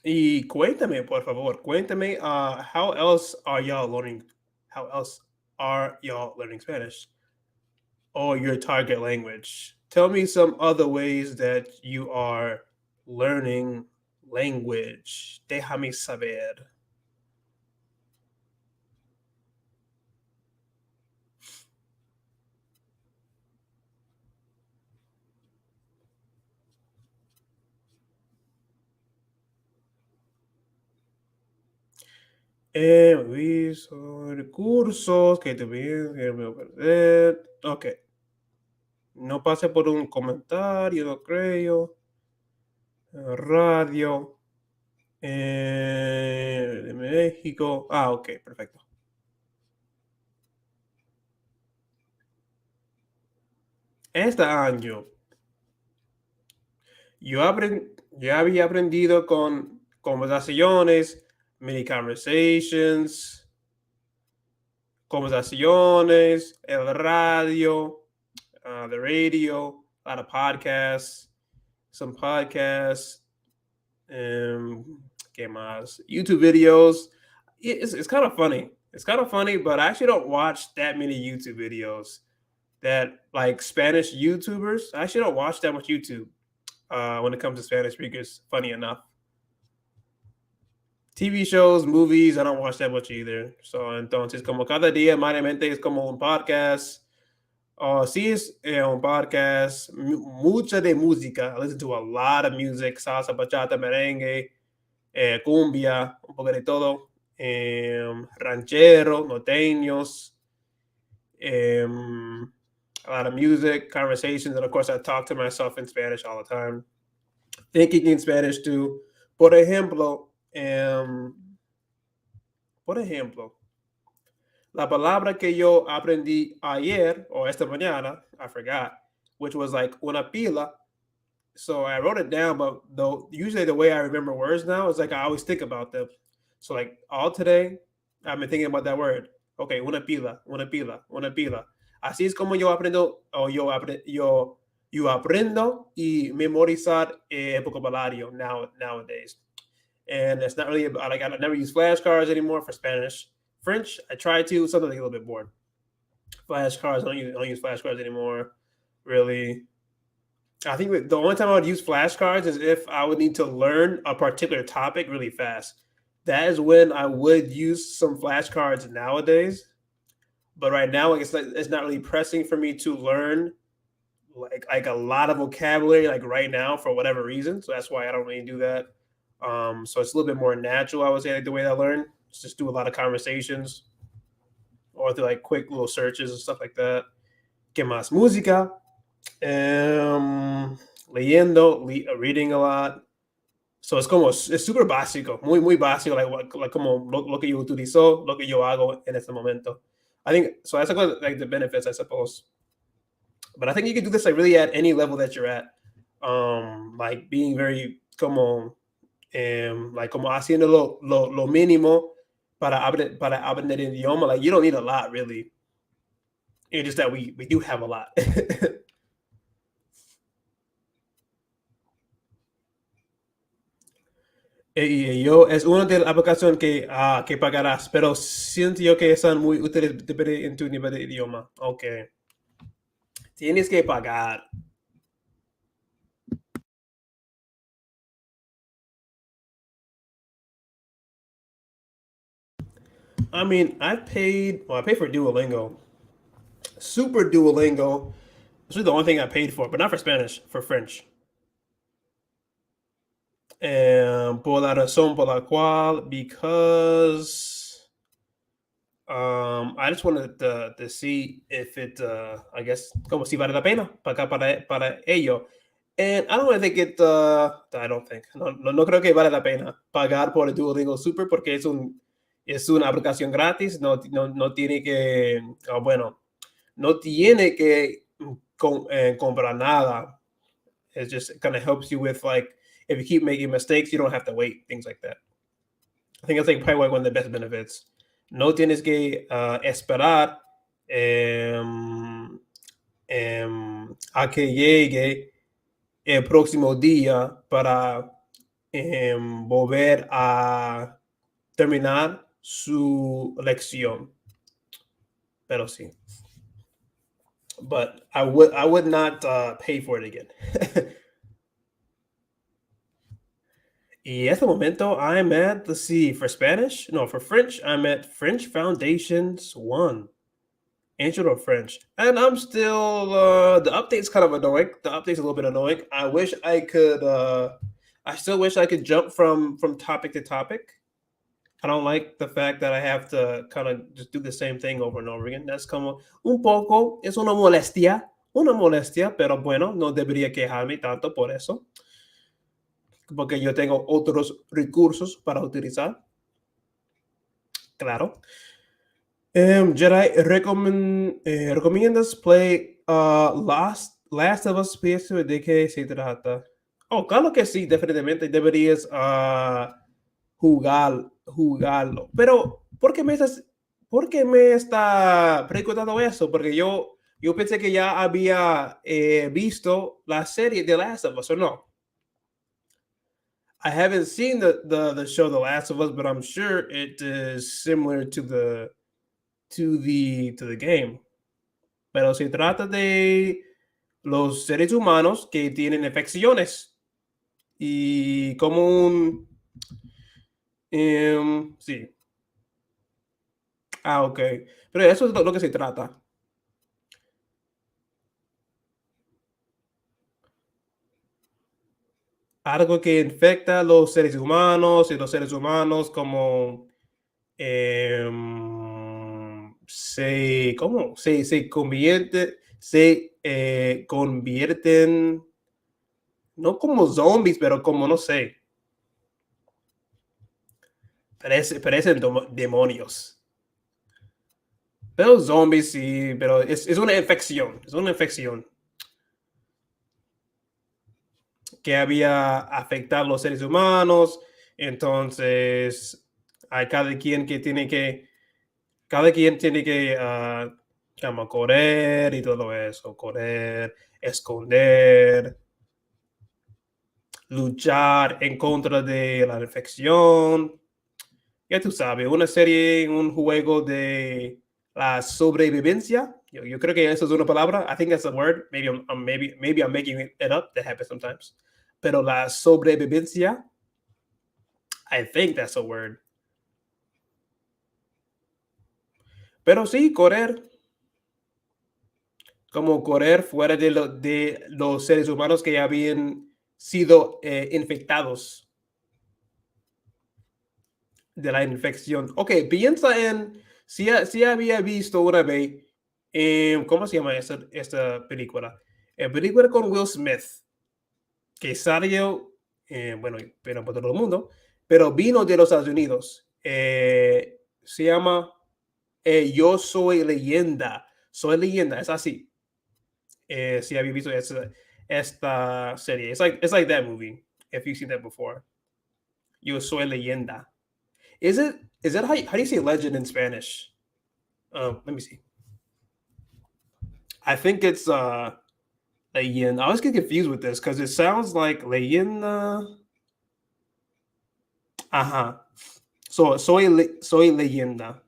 Y cuéntame, por favor, cuéntame, how else are y'all learning? How else are y'all learning Spanish or your target language? Tell me some other ways that you are learning language. Déjame saber. Recursos que te voy a perder. Ok. No pase por un comentario, no creo. Radio. De México. Ok, perfecto. Este año yo había aprendido con conversaciones, mini conversaciones, el radio, the radio, a lot of podcasts, some podcasts, ¿qué más? YouTube videos. It's kind of funny. It's kind of funny, but I actually don't watch that many YouTube videos that like Spanish YouTubers. I actually don't watch that much YouTube when it comes to Spanish speakers, funny enough. TV shows, movies, I don't watch that much either. So, entonces, como cada día, mente es como un podcast. Sí, es un podcast, mucha de música. I listen to a lot of music, salsa, bachata, merengue, cumbia, un poco de todo. Ranchero, norteños, a lot of music, conversations, and of course, I talk to myself in Spanish all the time. Thinking in Spanish too. Por ejemplo, la palabra que yo aprendí ayer o esta mañana, I forgot, which was like una pila. So I wrote it down, but though usually the way I remember words now is like I always think about them. So like all today, I've been thinking about that word. Okay, una pila, una pila, una pila. Así es como yo aprendo, o yo aprendo y memorizar vocabulario nowadays. And it's not really about, like I never use flashcards anymore for Spanish. French, I try to, something like a little bit bored. Flashcards, I don't use flashcards anymore. Really, I think the only time I would use flashcards is if I would need to learn a particular topic really fast. That is when I would use some flashcards nowadays. But right now, like it's not really pressing for me to learn like a lot of vocabulary like right now for whatever reason. So that's why I don't really do that. So it's a little bit more natural, I would say, like the way that I learn. Just do a lot of conversations or through like quick little searches and stuff like that. ¿Qué más? Música. Leyendo, reading a lot. So es super básico, muy básico, like como lo que yo utilizo, lo que yo hago en este momento. I think so. That's like the benefits, I suppose. But I think you can do this like really at any level that you're at. Like being very como like como haciendo lo mínimo para aprender el idioma. Like you don't need a lot really. It's just that we do have a lot. Yo es una de las aplicaciones que pagarás, pero siento yo que son muy útiles en tu nivel de idioma. Ok. Tienes que pagar. I mean, I paid for Duolingo. Super Duolingo. This is the only thing I paid for, but not for Spanish, for French. Por la razón por la cual, because I just wanted to see if it, I guess, como si vale la pena pagar para ello. And I don't really think it, I don't think, no creo que vale la pena pagar por el Duolingo Super porque es una aplicación gratis, no tiene que, bueno, no tiene que comprar nada. It just kind of helps you with like, if you keep making mistakes, you don't have to wait, things like that. I think that's like probably one of the best benefits. No tienes que esperar a que llegue el próximo día para volver a terminar su lección. Pero sí. But I would not pay for it again. Y este momento, I'm at, let's see, for Spanish? No, for French, I'm at French Foundations 1. Intro to French. And I'm still, the update's kind of annoying. The update's a little bit annoying. I wish I could, I still wish I could jump from topic to topic. I don't like the fact that I have to kind of just do the same thing over and over again. That's como un poco, es una molestia, pero bueno, no debería quejarme tanto por eso. Porque yo tengo otros recursos para utilizar. Claro. Jedi, ¿recomiendas play Last of Us PS2? ¿De qué se trata? Oh, claro que sí, definitivamente deberías jugarlo. Pero, ¿por qué me está preguntando eso? Porque yo pensé que ya había visto la serie de Last of Us, ¿o no? I haven't seen the show The Last of Us, but I'm sure it is similar to the game. Pero se trata de los seres humanos que tienen infecciones y como sí. Ok. Pero eso es lo que se trata. Algo que infecta a los seres humanos y los seres humanos como ¿cómo? Se convierten, no como zombies, pero como, no sé, parecen demonios. Pero zombies sí, pero es una infección, que había afectado a los seres humanos. Entonces, hay cada quien tiene que como correr y todo eso, correr, esconder, luchar en contra de la infección. Ya tú sabes, una serie, un juego de la sobrevivencia. Yo creo que eso es una palabra. I think that's a word. Maybe I'm making it up. That happens sometimes. Pero la sobrevivencia, I think that's a word. Pero sí, correr, como correr fuera de los seres humanos que ya habían sido infectados de la infección. Ok, piensa en si había visto una vez, ¿cómo se llama esta película? Película con Will Smith, que salió, bueno, pero por todo el mundo, pero vino de los Estados Unidos. Se llama Yo Soy Leyenda. Soy Leyenda, es así. Si había visto esta serie. It's like that movie, if you've seen that before. Yo Soy Leyenda. Is that how do you say legend in Spanish? Let me see. I think it's leyenda. I always get confused with this because it sounds like leyenda. Ajá. So soy leyenda.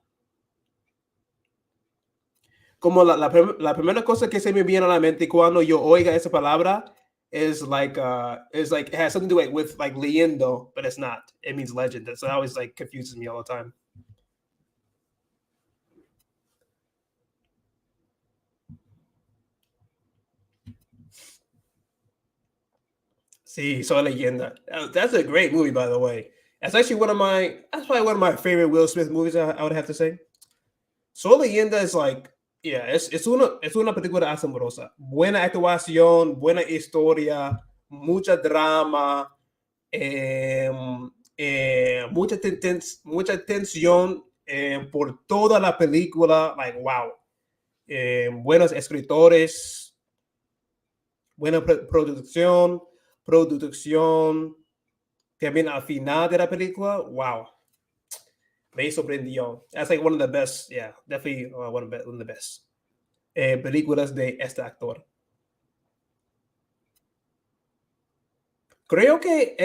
Como la primera cosa que se me viene a la mente cuando yo oiga esa palabra is like it has something to do with like leyendo, but it's not. It means legend. That's always like confuses me all the time. Sí, Soy Leyenda. That's a great movie, by the way. That's probably one of my favorite Will Smith movies, I would have to say. Soy Leyenda is like, yeah, es una película asombrosa. Buena actuación, buena historia, mucha drama, mucha tensión por toda la película. Like, wow. Buenos escritores, buena producción. También al final de la película, wow, me sorprendió. That's like one of the best, yeah, definitely one of the best películas de este actor. Creo que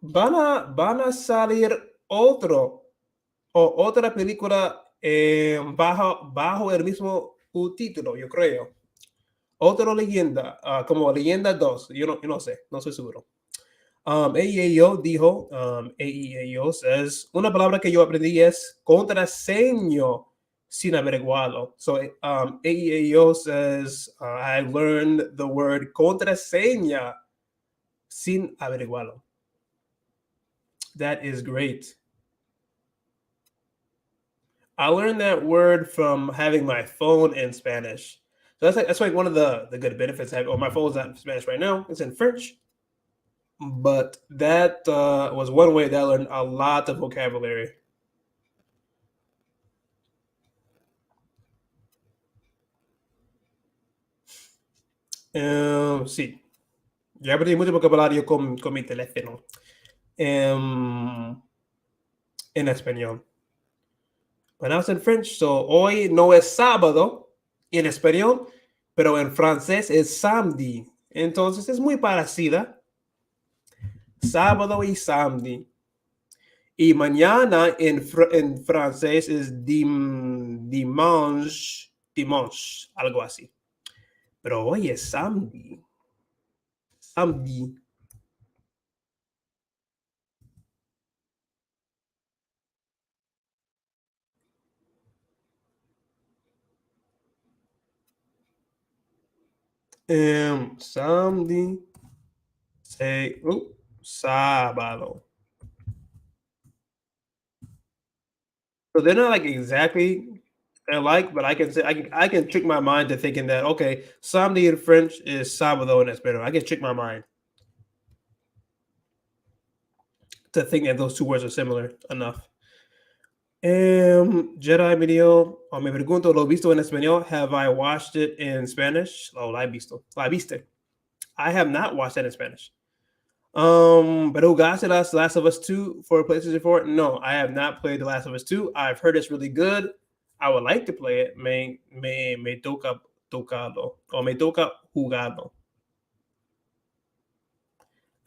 van a salir otra película bajo el mismo título, yo creo. Otra leyenda, como Leyenda 2, yo no sé, no estoy seguro. AEAO dijo, AEAO says, una palabra que yo aprendí es contraseño sin averiguarlo. So AEAO says, I learned the word contraseña sin averiguarlo. That is great. I learned that word from having my phone in Spanish. So that's like one of the good benefits. My phone's not in Spanish right now; it's in French. But that was one way that I learned a lot of vocabulary. Sí, ya aprendí mucho vocabulario con mi teléfono en español. But now it's in French, so hoy no es sábado en español, pero en francés es samedi. Entonces es muy parecida. Sábado y samedi. Y mañana en francés es dimanche, algo así. Pero hoy es samedi. Samedi. Samedi. Sábado. So they're not like exactly alike, but I can trick my mind to thinking that okay, samedi in French is sábado in Espanol. I can trick my mind to think that those two words are similar enough. Jedi video. Me pregunto, ¿lo visto en español? Have I watched it in Spanish? Oh, la he visto. La viste. I have not watched that in Spanish. Pero jugaste Last of Us 2 for PlayStation 4? No, I have not played The Last of Us 2. I've heard it's really good. I would like to play it. Me toca tocarlo. O me toca jugarlo.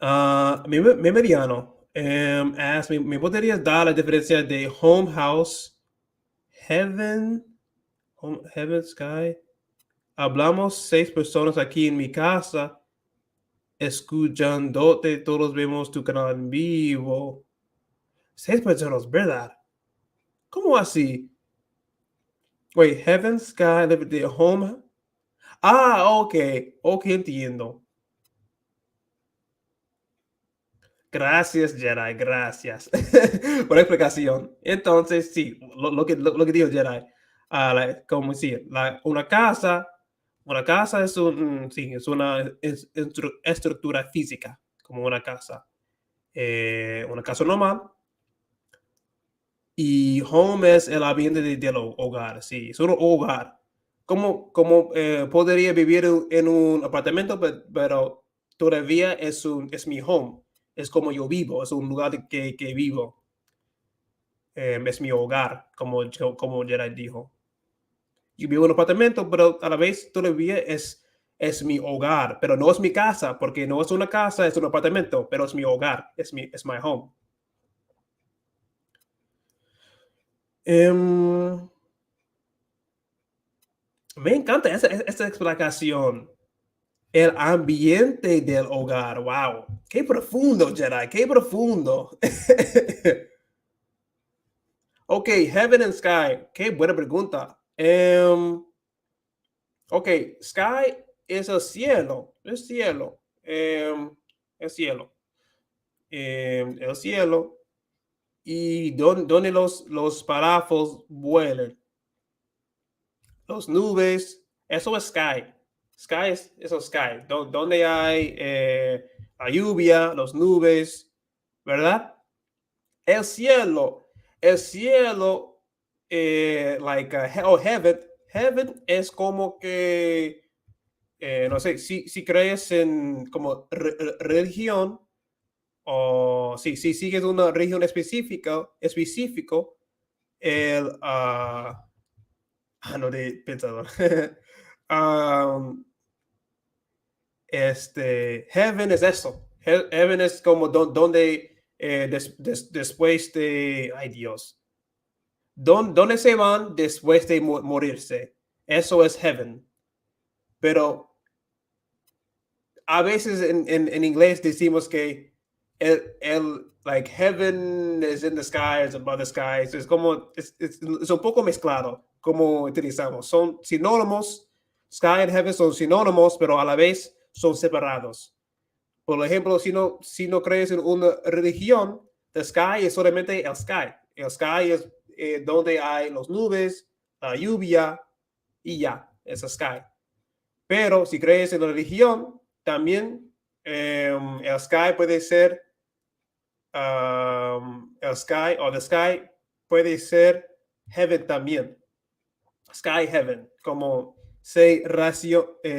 Mi mediano asked me, ¿me podrías dar la diferencia de home, house, heaven, heaven, sky? Hablamos 6 personas aquí en mi casa, escuchándote, todos vemos tu canal en vivo. 6 personas, ¿verdad? ¿Cómo así? Wait, heaven, sky, the home. Ok, entiendo. Gracias, Jedi, gracias por la explicación. Entonces, sí, lo que dijo Jedi, como decir, una casa es sí, es una estructura física, como una casa normal, y home es el ambiente del hogar, sí, es un hogar. ¿Cómo podría vivir en un apartamento, pero todavía es mi home? Es como yo vivo, es un lugar que vivo, es mi hogar, como Gerard dijo. Yo vivo en un apartamento, pero a la vez todavía es mi hogar, pero no es mi casa, porque no es una casa, es un apartamento, pero es mi hogar, es my home. Em, Me encanta esta explicación. El ambiente del hogar. Wow. Qué profundo, Jedi. Qué profundo. Ok, Heaven and Sky. Qué buena pregunta. Ok, Sky es el cielo. El cielo. El cielo. El cielo. Y donde los párrafos vuelan. Los nubes. Eso es Sky. Sky es eso Sky. Donde hay la lluvia, los nubes, ¿verdad? El cielo, like heaven, heaven es como que, no sé, si crees en como religión o si sigues una religión específico, el, no de pensador, um, heaven es eso, heaven es como donde después de, ay Dios, ¿dónde se van después de morirse? Eso es heaven. Pero a veces en inglés decimos que like heaven is in the sky, is above the sky. Es como, es un poco mezclado como utilizamos. Son sinónimos, sky and heaven son sinónimos, pero a la vez son separados. Por ejemplo, si no crees en una religión, the sky es solamente el sky. El sky es donde hay las nubes, la lluvia y ya, es el sky. Pero si crees en la religión, también el sky puede ser, el sky o the sky puede ser heaven también. Sky heaven, como se relacionan,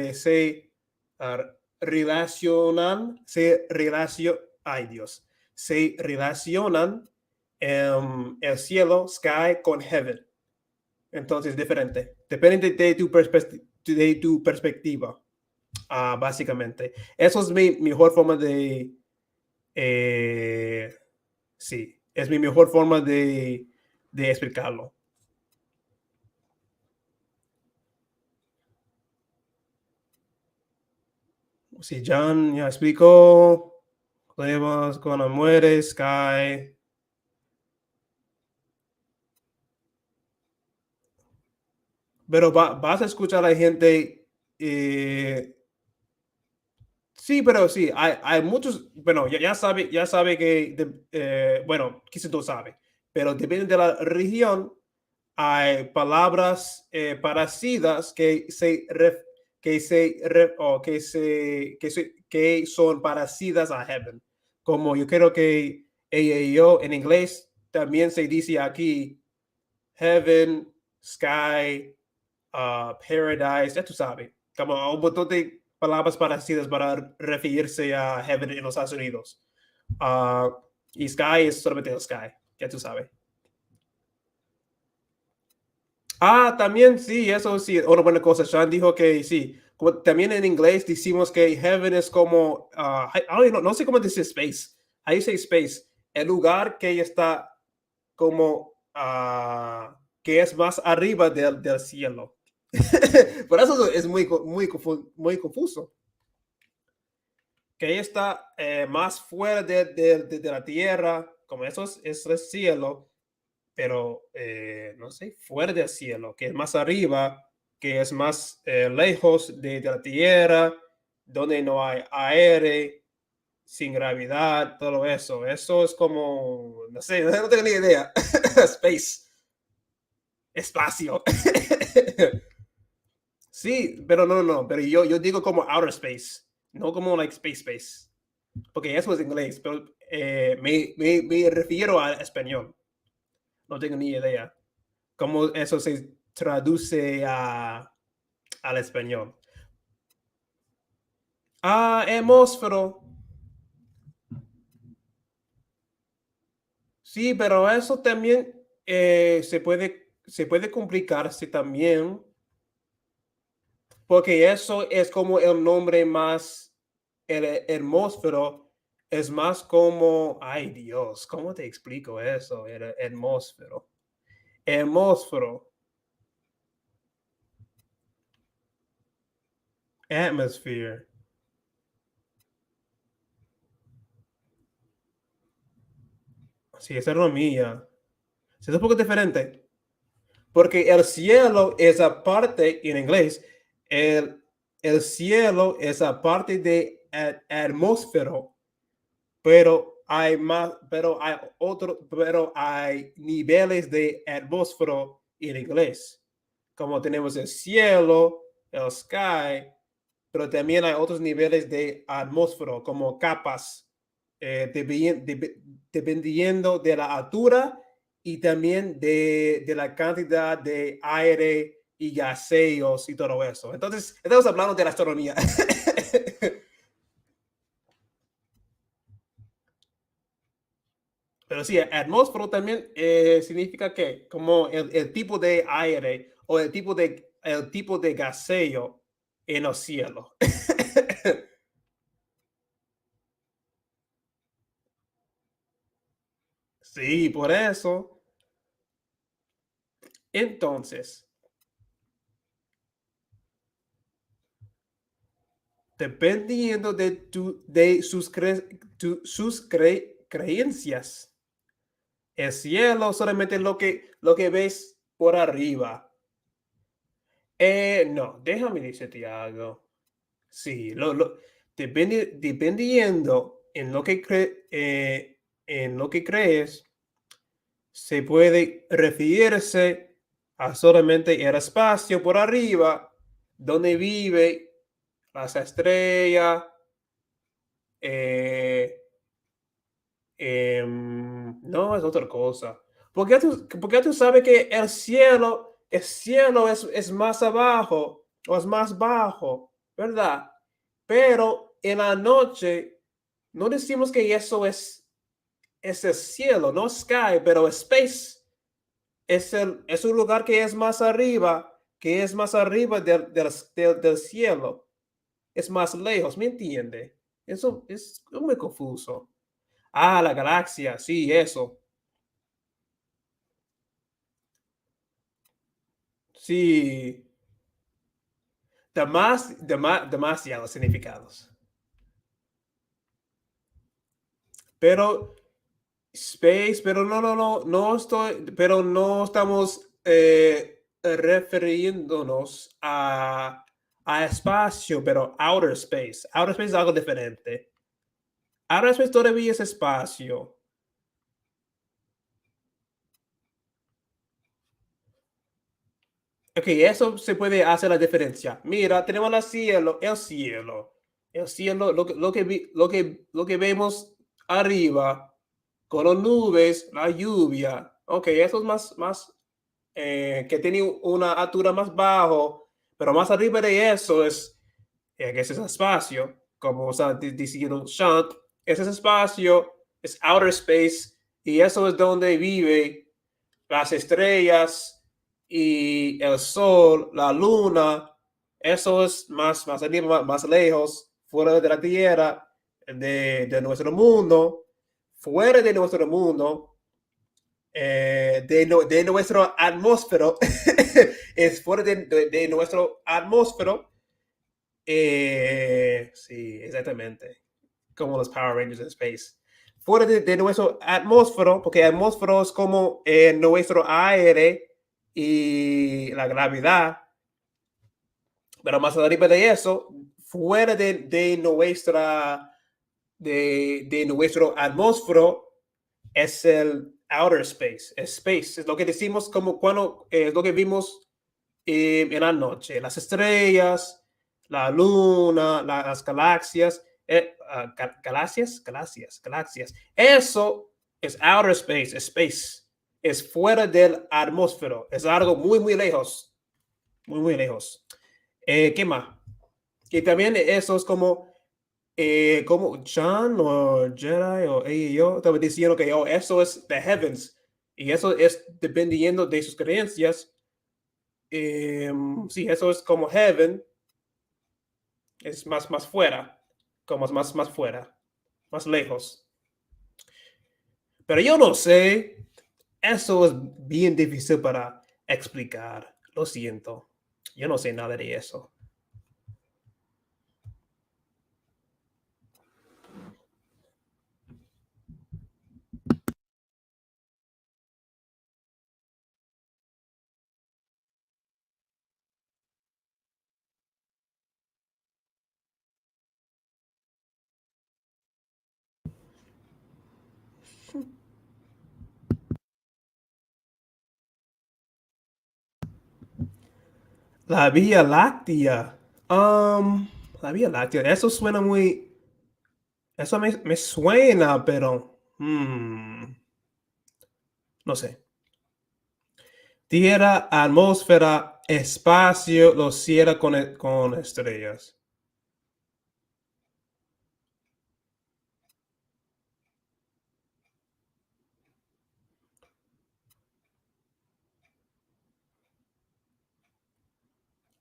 ay Dios, se relacionan el cielo, sky, con heaven. Entonces, diferente. Depende de tu perspectiva, básicamente. Eso es mi mejor forma de, sí, es mi mejor forma de explicarlo. Si John ya explicó, problemas cuando muere, Sky. Pero vas a escuchar a la gente. Sí, pero sí, hay muchos. Bueno, ya sabe que, bueno, quizás tú sabes, pero depende de la región, hay palabras parecidas que son parecidas a heaven. Como yo creo que ella y yo en inglés también se dice aquí heaven, sky, paradise, ya tú sabes, como un montón de palabras parecidas para referirse a heaven en los Estados Unidos. Y sky es solamente el sky, ya tú sabes. También sí, eso sí, una buena cosa. Sean dijo que sí. También en inglés decimos que heaven es como, no sé cómo decir space. Ahí dice space, el lugar que está como, que es más arriba del cielo. Por eso es muy confuso. Que está más fuera de la tierra, como eso es el cielo, pero no sé, fuera del cielo, que es más arriba, que es más lejos de la tierra, donde no hay aire, sin gravedad, todo eso. Eso es como, no sé, no tengo ni idea. Space, espacio. Sí, pero no, pero yo digo como outer space, no como like space, porque eso es inglés, pero me refiero al español. No tengo ni idea cómo eso se traduce al español. Hemósfero. Sí, pero eso también se puede complicarse también, porque eso es como el nombre más, el atmósfero es más como, ay Dios, ¿cómo te explico eso? El atmósfero. Atmósfero, atmosphere. Sí, esa es la mía. Sí, es un poco diferente. Porque el cielo es aparte, en inglés, el cielo es aparte de atmósfero, pero hay niveles de atmósfero en inglés. Como tenemos el cielo, el sky, pero también hay otros niveles de atmósfero, como capas, dependiendo de la altura y también de la cantidad de aire y gaseos y todo eso. Entonces, estamos hablando de la astronomía. Pero sí, atmósfero también significa que como el tipo de aire o el tipo de gaseo en el cielo. Sí, por eso. Entonces, dependiendo de sus creencias, el cielo solamente es lo que ves por arriba. No, déjame decirte algo. Sí, dependiendo en lo que crees, se puede referirse a solamente el espacio por arriba, donde vive las estrellas, eh, no, es otra cosa. Porque tú sabes que el cielo es más abajo o es más bajo, ¿verdad? Pero en la noche no decimos que eso es el cielo, no sky, pero space es un lugar que es más arriba del cielo, es más lejos, ¿me entiende? Eso es muy confuso. La galaxia, sí, eso. Sí, demasiados significados. Pero space, pero pero no estamos refiriéndonos a espacio, pero outer space. Outer space es algo diferente. Outer space todavía es espacio. Ok, eso se puede hacer la diferencia. Mira, tenemos el cielo, lo que vemos arriba, con las nubes, la lluvia. Ok, eso es más que tiene una altura más bajo, pero más arriba de eso que ese es espacio, como está diciendo Shant, ese es espacio, es outer space, y eso es donde vive las estrellas y el sol, la luna, eso es más arriba, más lejos, fuera de la Tierra, de nuestro mundo, fuera de nuestro mundo, de nuestro atmósfero, es fuera de nuestro atmósfero. Sí, exactamente. Como los Power Rangers en Space. Fuera de nuestro atmósfero, porque el atmósfero es como nuestro aire y la gravedad, pero más arriba de eso, fuera de nuestro atmósfero, es el outer space, es lo que decimos como cuando es lo que vimos en la noche, las estrellas, la luna, las galaxias, galaxias. Eso es outer space, space. Es fuera del atmósfero. Es algo muy lejos. Muy lejos. ¿Qué más? Y también eso es como John o Jedi o ella y yo estaba diciendo que eso es the heavens. Y eso es dependiendo de sus creencias. Sí, eso es como heaven, es más fuera, como más fuera, más lejos. Pero yo no sé, eso es bien difícil para explicar. Lo siento, yo no sé nada de eso. La Vía Láctea. La Vía Láctea, eso suena muy. Eso me suena, pero. No sé. Tierra, atmósfera, espacio, lo cierra con estrellas.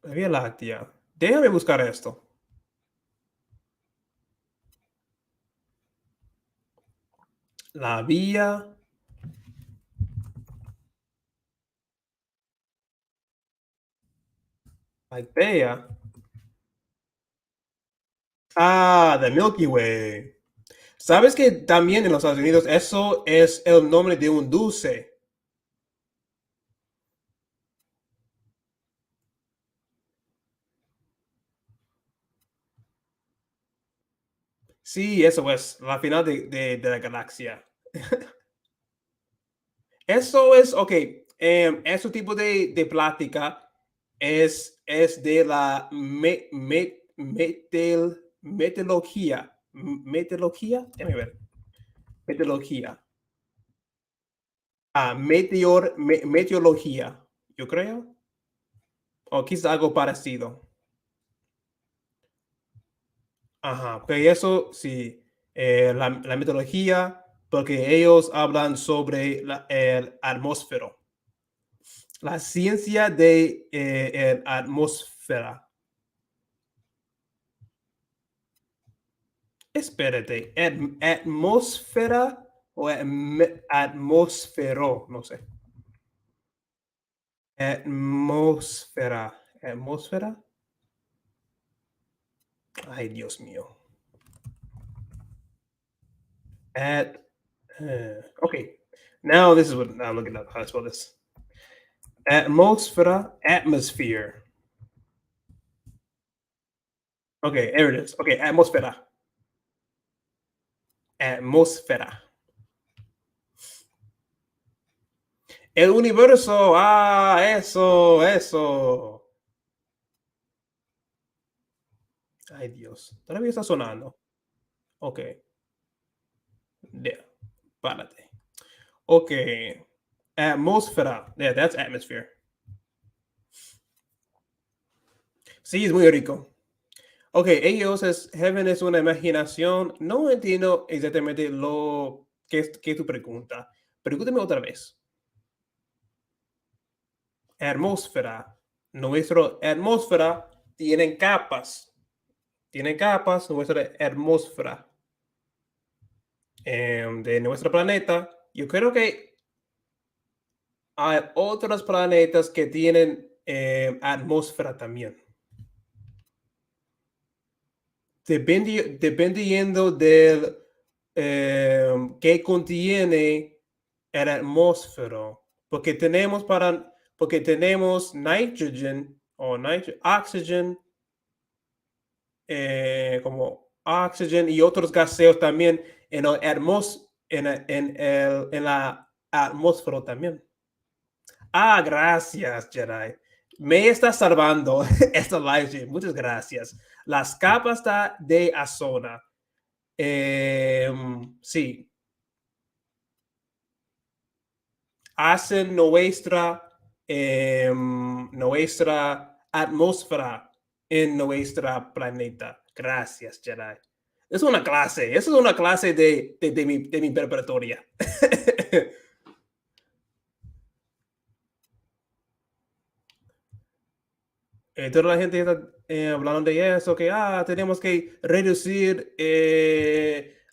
La Vía Láctea. Déjame buscar esto. La Vía Láctea. Ah, the Milky Way. ¿Sabes que también en los Estados Unidos eso es el nombre de un dulce? Sí, eso es la final de la galaxia. Eso es, ok, ese tipo de plática es de la meteorología. Meteorología, déjame ver. Meteorología. Meteorología, yo creo. O quizá algo parecido. Ajá, pero eso sí, la metodología, porque ellos hablan sobre el atmósfero, la ciencia de el atmósfera. Espérate, atmósfera o atmósfero, no sé. Atmósfera, atmósfera. Ay, Dios mío. At, okay, now this is what I'm looking up how to spell this. Atmosfera, atmosphere. Okay, there it is. Okay, atmosfera. Atmósfera. El universo. Ah, eso. Ay, Dios. Todavía está sonando. Ok. Yeah. Párate. Ok. Atmósfera. Yeah, that's atmosphere. Sí, es muy rico. Ok, ellos es, heaven es una imaginación. No entiendo exactamente lo que es tu pregunta. Pregúntame otra vez. Atmósfera. Nuestra atmósfera tiene capas, nuestra atmósfera de nuestro planeta. Yo creo que hay otros planetas que tienen atmósfera también. Dependiendo del que contiene el atmósfero. Porque tenemos nitrogen o oxygen, como oxygen y otros gaseos también en, el en la atmósfera también. Ah, gracias, Jedi. Me está salvando esta live stream. Muchas gracias. Las capas de ozono. Sí, hacen nuestra atmósfera en nuestro planeta. Gracias, Jedi. Es una clase de mi preparatoria. Toda la gente está hablando de eso, que tenemos que reducir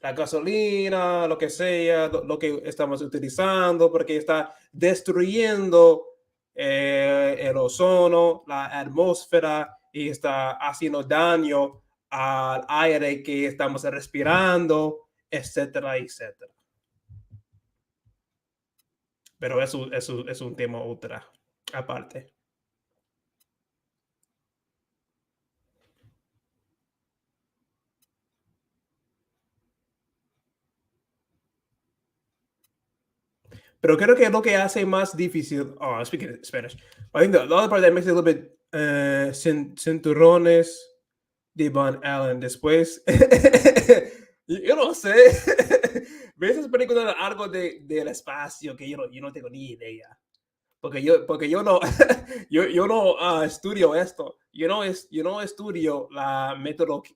la gasolina, lo que sea, lo que estamos utilizando, porque está destruyendo el ozono, la atmósfera y está haciendo daño al aire que estamos respirando, etcétera, etcétera. Pero eso es un tema ultra aparte. Pero creo que es lo que hace más difícil. Oh, speaking Spanish. I think the other part that makes it a little bit cinturones de Van Allen. Después, yo no sé. ¿Ves esas películas algo del espacio que yo no tengo ni idea? Porque yo no, yo no estudio esto. Yo no estudio la meteorología.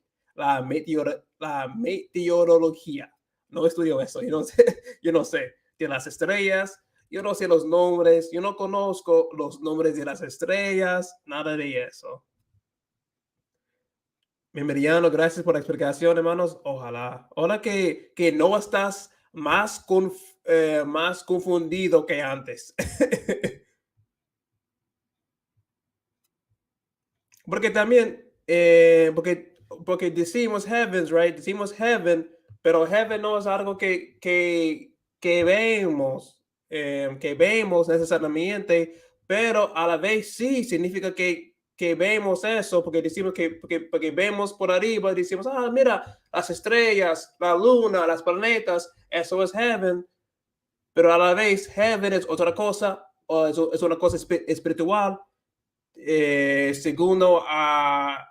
No estudio eso. Yo no sé, yo no sé de las estrellas. Yo no sé los nombres. Yo no conozco los nombres de las estrellas. Nada de eso. Bienvenido, gracias por la explicación, hermanos. Ojalá que no estás más confundido que antes. Porque también, porque decimos heavens, right? Decimos heaven, pero heaven no es algo que vemos necesariamente, pero a la vez sí significa que vemos eso, porque decimos porque vemos por arriba y decimos, mira, las estrellas, la luna, las planetas, eso es heaven, pero a la vez heaven es otra cosa, o es una cosa espiritual segundo a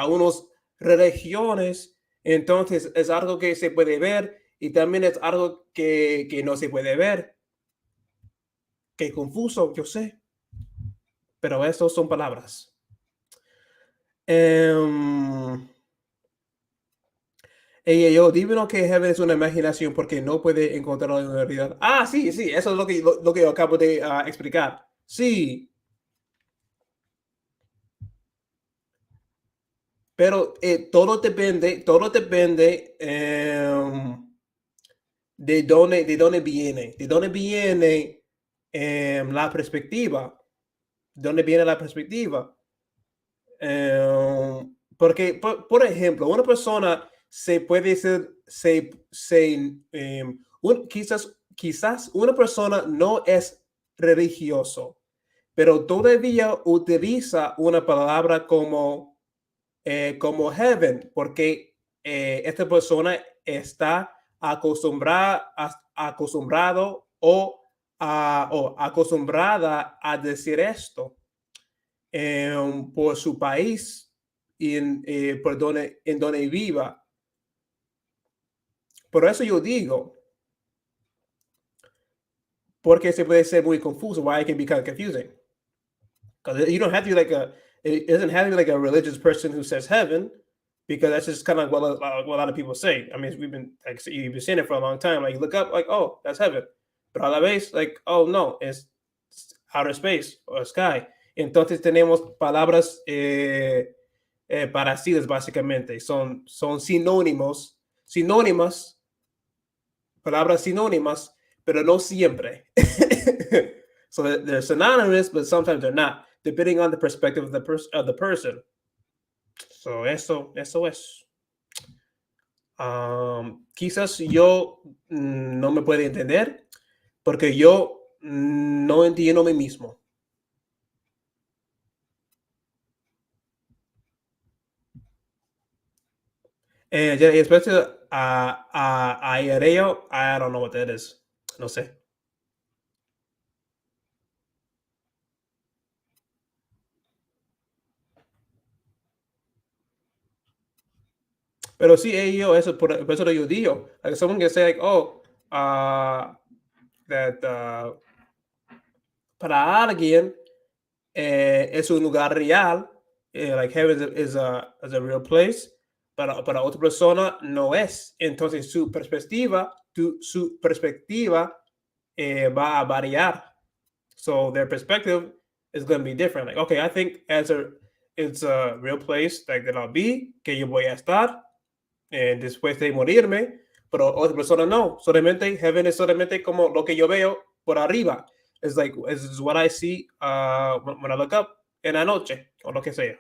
unos religiones, entonces es algo que se puede ver y también es algo que no se puede ver. Qué confuso, yo sé, pero eso son palabras. Yo, dime que Heaven es una imaginación porque no puede encontrarlo en la realidad. Sí, eso es lo que yo acabo de explicar. Sí, pero todo depende de dónde viene la perspectiva, de dónde viene la perspectiva. Porque, por ejemplo, una persona se puede ser, quizás una persona no es religioso, pero todavía utiliza una palabra como heaven, porque esta persona está acostumbrado o acostumbrada a decir esto por su país y en donde viva. Por eso yo digo, porque se puede ser muy confuso, why it can be kind of confusing. Because you don't have to like It doesn't have to be like a religious person who says heaven, because that's just kind of what a lot of people say. I mean, we've been like you've been saying it for a long time. Like you look up, like, oh, that's heaven, but a la vez, like, oh no, it's outer space or sky. Entonces tenemos palabras parecidas básicamente. Son sinónimas, palabras sinónimas, pero no siempre. So they're synonymous, but sometimes they're not, depending on the perspective of the person. So eso es. Quizás yo no me puede entender porque yo no entiendo a mí mismo. Especially aéreo, I don't know what that is. No sé. Pero sí, eso, por eso yo digo. Like someone can say, like, oh, that para alguien es un lugar real, like heaven is a real place, para otra persona no es. Entonces su perspectiva va a variar. So their perspective is going to be different. Like, okay, I think it's a real place like that I'll be, que yo voy a estar después de morirme, pero otra persona no. Solamente heaven es solamente como lo que yo veo por arriba. It's like it's what I see when I look up en la noche o lo que sea.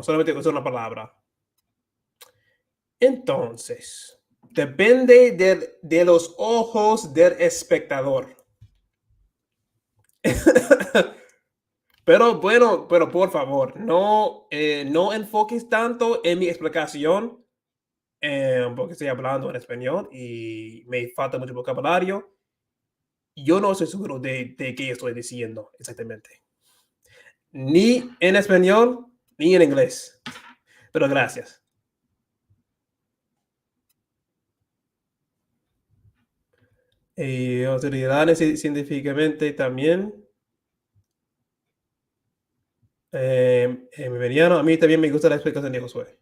Solamente es una palabra. Entonces, depende de los ojos del espectador. Pero bueno, pero por favor, no enfoques tanto en mi explicación, porque estoy hablando en español y me falta mucho vocabulario. Yo no estoy seguro de qué estoy diciendo exactamente. Ni en español, ni en inglés. Pero gracias. Autoridades científicamente también. Mediano, a mí también me gusta la explicación de Josué.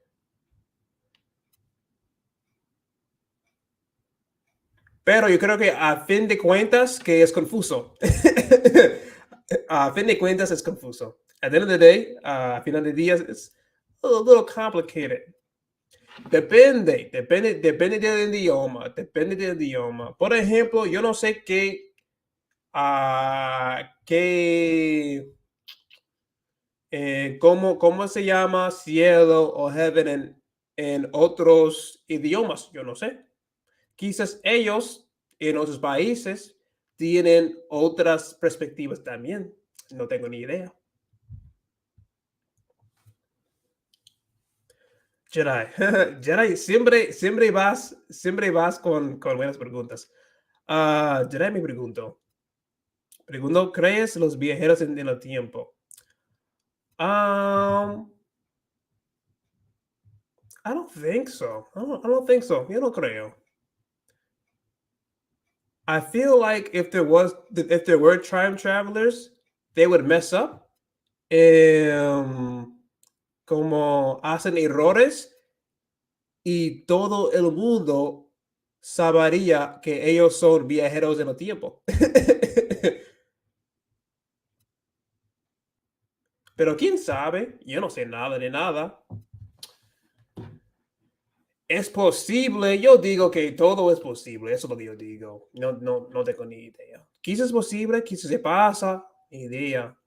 Pero yo creo que a fin de cuentas que es confuso. A fin de cuentas es confuso. At the end of the day, a final de días, es a little complicated. Depende del idioma, depende del idioma. Por ejemplo, yo no sé qué cómo se llama cielo o heaven en otros idiomas, yo no sé. Quizás ellos en otros países tienen otras perspectivas también. No tengo ni idea. Jedi, Jedi, siempre vas con buenas preguntas. Jedi me pregunto, ¿crees los viajeros en el tiempo? Um, I don't think so. I don't think so. Yo no creo. I feel like if there were time travelers, they would mess up. Como hacen errores y todo el mundo sabría que ellos son viajeros en el tiempo. Pero quién sabe, yo no sé nada de nada. Es posible, yo digo que todo es posible, eso es lo que yo digo. No tengo ni idea. Quizás es posible, quizás se pasa, ni idea.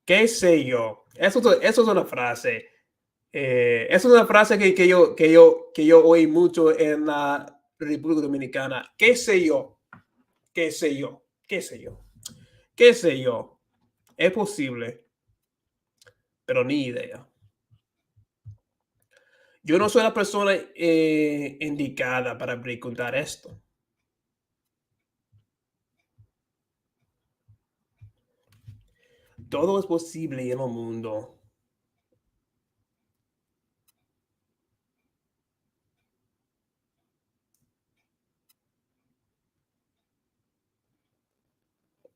¿Qué sé yo? Eso es una frase. Eso es una frase que yo oí mucho en la República Dominicana. ¿Qué sé yo? ¿Qué sé yo? ¿Qué sé yo? ¿Qué sé yo? Es posible, pero ni idea. Yo no soy la persona indicada para preguntar esto. Todo es posible en el mundo.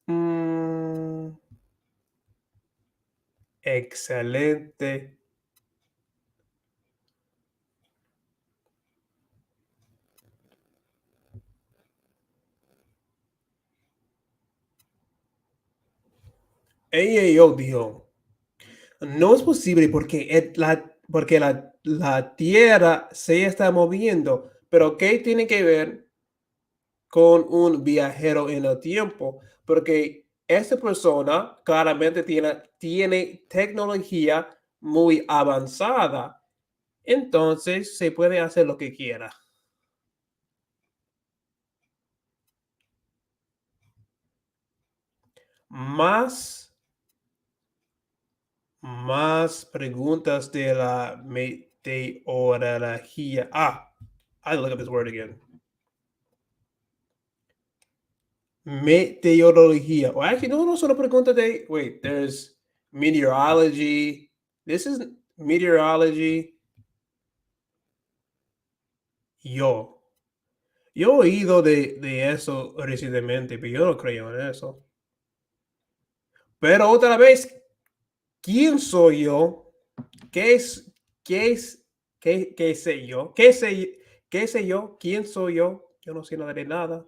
Mm, Excelente. Ella y yo dijo, no es posible porque, porque la Tierra se está moviendo, pero ¿qué tiene que ver con un viajero en el tiempo? Porque esta persona claramente tiene tecnología muy avanzada, entonces se puede hacer lo que quiera. Más, más preguntas de la meteorología. I look up this word again. Meteorología. Well, actually, no solo pregunta de. Wait, there's meteorology. This is meteorology. Yo. Yo he oído de eso recientemente, pero yo no creo en eso. Pero otra vez, ¿quién soy yo? ¿Qué es, qué es, qué sé yo? ¿Qué sé yo? ¿Quién soy yo? Yo no sé nada de nada.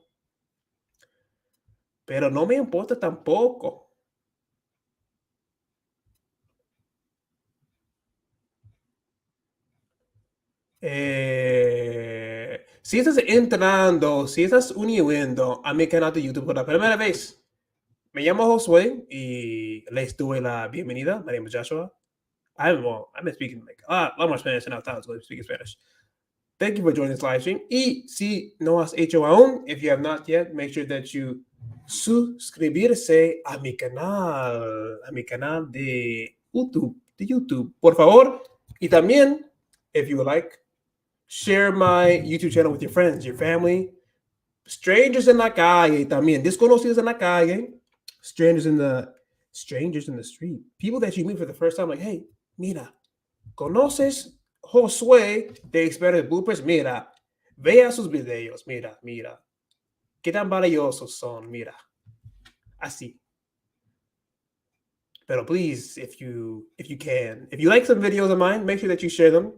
Pero no me importa tampoco. Si estás entrando, si estás uniendo a mi canal de YouTube por la primera vez, me llamo Josué y les doy la bienvenida. My name is Joshua. I've been speaking like a lot more Spanish than I thought I was going to speak Spanish. Thank you for joining this live stream. Y si no has hecho aún, if you have not yet, make sure that you suscribirse a mi canal de YouTube, por favor. Y también, if you would like, share my YouTube channel with your friends, your family, strangers en la calle también, desconocidos en la calle, strangers in the street, people that you meet for the first time, like, hey, mira, ¿conoces Josué de Expertos Bloopers? Mira, vea sus videos, mira, qué tan valiosos son, mira, así. Pero please, if you can, if you like some videos of mine, make sure that you share them.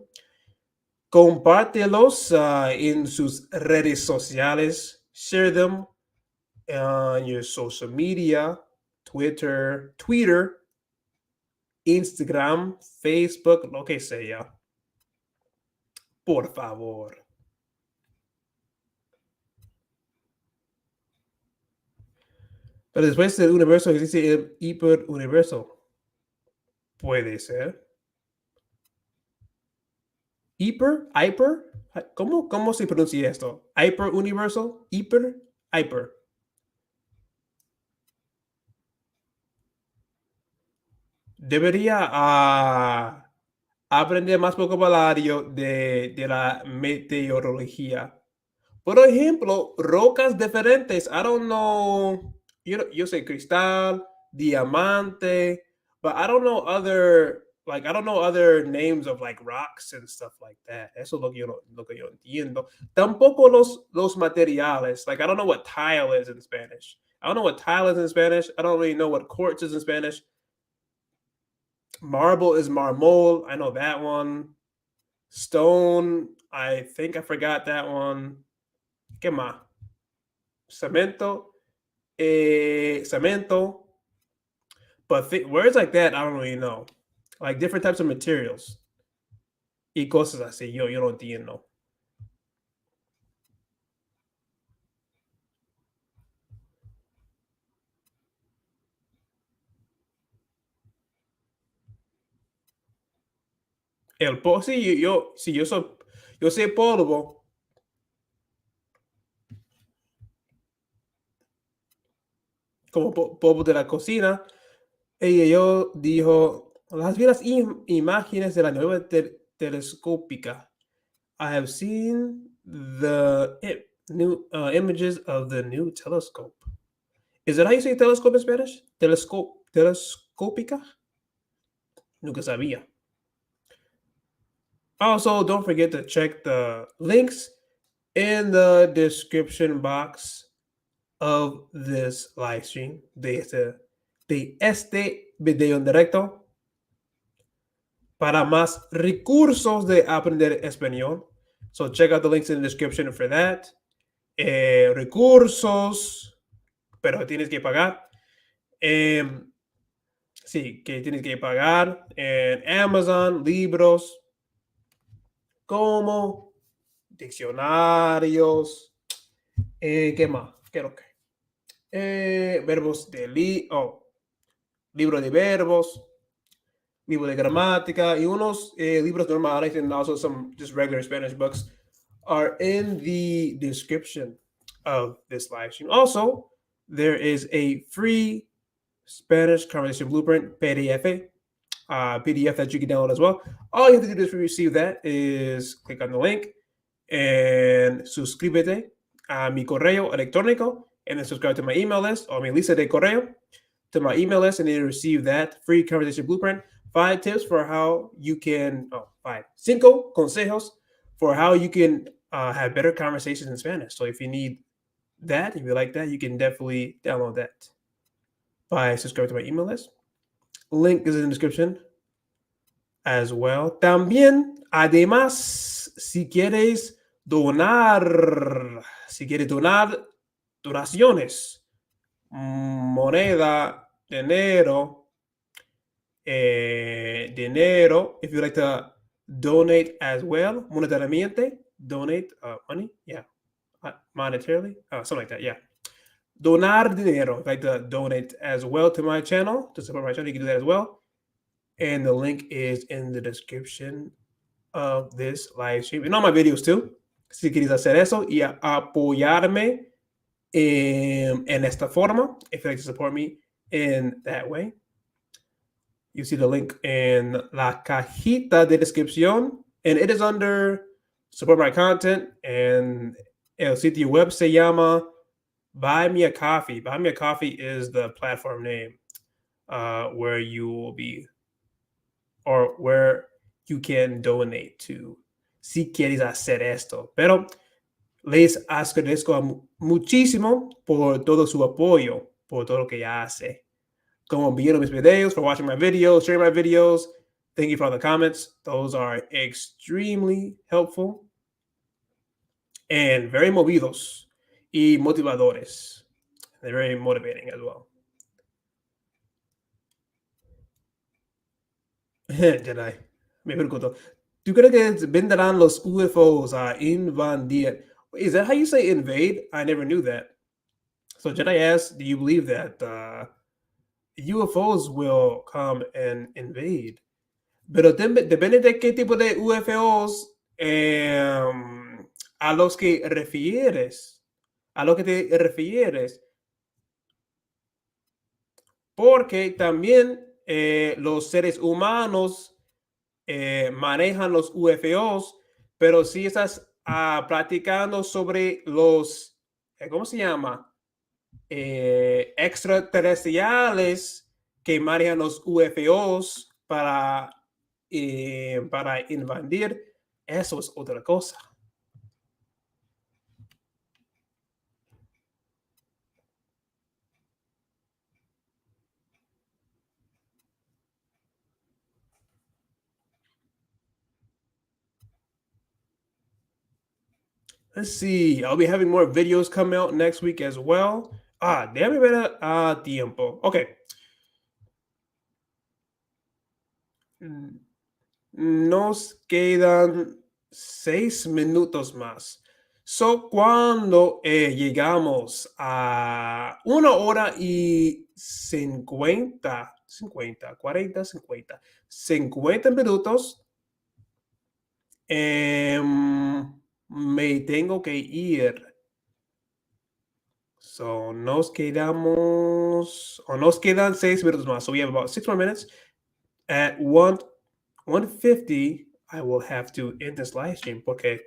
Compártelos en sus redes sociales. Share them on your social media, Twitter, Instagram, Facebook, lo que sea. Por favor. Pero después del universo existe el hiperuniverso. Puede ser. Hyper. ¿Cómo se pronuncia esto? Hyperuniverso, hyper. Debería aprender más vocabulario de la meteorología. Por ejemplo, rocas diferentes. I don't know. Yo sé cristal, diamante, but I don't know other names of like rocks and stuff like that. Eso es lo que yo entiendo. Tampoco los materiales. Like I don't know what tile is in Spanish. I don't know what tile is in Spanish. I don't really know what quartz is in Spanish. Marble is marmol. I know that one. Stone. I think I forgot that one. ¿Qué más? Cemento. But words like that, I don't really know. Like different types of materials. Y cosas así, yo no entiendo. Sí, yo sé polvo. Como polvo de la cocina. Ella yo dijo, las vi las imágenes de la nueva telescópica. I have seen the new images of the new telescope. Is that how you say telescope in Spanish? Telescópica? Nunca sabía. Also, don't forget to check the links in the description box of this live stream de este video en directo. para más recursos de aprender español. So check out the links in the description for that. Recursos, pero tienes que pagar. Sí, que tienes que pagar en Amazon, libros como diccionarios, ¿qué más? Creo que verbos de libro de verbos, libro de gramática y unos libros normales and also some just regular Spanish books are in the description of this live stream. Also, there is a free Spanish conversation blueprint PDF, PDF that you can download as well. All you have to do to receive that is click on the link and suscríbete a mi correo electrónico and then subscribe to my email list or mi lista de correo to my email list and then you receive that free conversation blueprint. 5 tips for how you can, cinco consejos for how you can have better conversations in Spanish. So if you need that, if you like that, you can definitely download that by subscribing to my email list. Link is in the description as well. También, además, si quieres donar donaciones, moneda, dinero, if you like to donate as well, monetariamente, donate money, yeah, monetarily, something like that, yeah. Donar dinero, if you like to donate as well to my channel, to support my channel, you can do that as well. And the link is in the description of this live stream and all my videos too. Si quieres hacer eso y apoyarme en esta forma, if you'd like to support me in that way, you see the link in la cajita de descripción, and it is under support my content, and el sitio web se llama Buy Me a Coffee. Buy Me a Coffee is the platform name where you will be, or where you can donate to si quieres hacer esto. Pero les agradezco muchísimo por todo su apoyo, por todo lo que ya hace. Como viendo mis videos, for watching my videos, sharing my videos. Thank you for all the comments. Those are extremely helpful and very movidos y motivadores. They're very motivating as well. Jedi, me pregunto, ¿tú crees que vendrán los UFOs a invadir? Is that how you say invade? I never knew that. So Jedi asks, do you believe that UFOs will come and invade? Pero depende de qué tipo de UFOs a los que refieres. A lo que te refieres. Porque también los seres humanos manejan los UFOs, pero si estás platicando sobre los, ¿cómo se llama? Extraterrestriales que manejan los UFOs para invadir, eso es otra cosa. Let's see. I'll be having more videos come out next week as well. Déjame ver tiempo. Okay. Nos quedan 6 minutos más. So, cuando llegamos a 1 hora y 50, 40, 50 minutos, me tengo que ir. So, nos quedan 6 minutos más. So, we have about 6 more minutes. At 1:50, I will have to end this live stream porque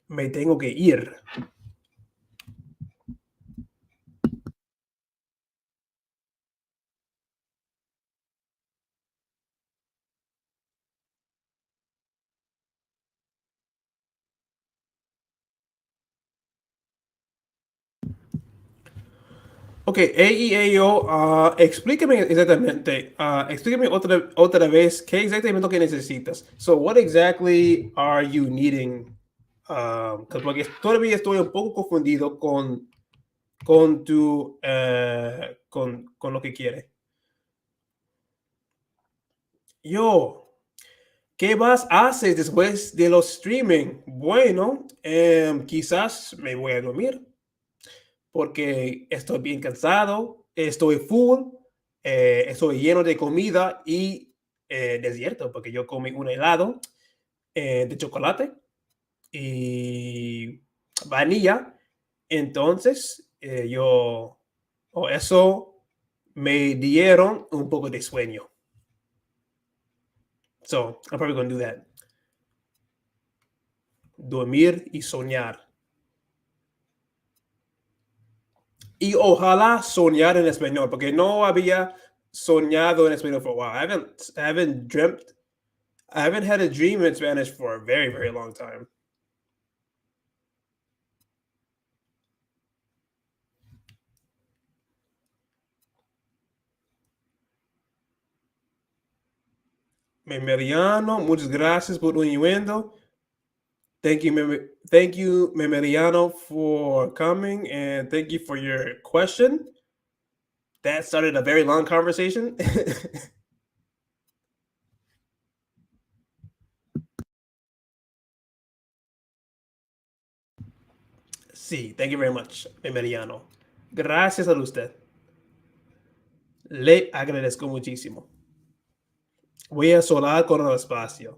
me tengo que ir. Ok, A y AEO, explíqueme exactamente, explíqueme otra vez qué exactamente lo que necesitas. So, what exactly are you needing? Porque todavía estoy un poco confundido con lo que quiere. Yo, ¿qué más haces después de los streaming? Bueno, quizás me voy a dormir porque estoy bien cansado, estoy full, estoy lleno de comida y desierto, porque yo comí un helado de chocolate y vainilla. Entonces, o eso me dieron un poco de sueño. So, I'm probably going to do that. Dormir y soñar. Y ojalá soñar en español, porque no había soñado en español for a while. I haven't had a dream in Spanish for a very, very long time. Memeriano, muchas gracias por uniendo. Thank you, Memeriano, for coming, and thank you for your question. That started a very long conversation. Sí, thank you very much, Memeriano. Gracias a usted. Le agradezco muchísimo. Voy a solar con el espacio.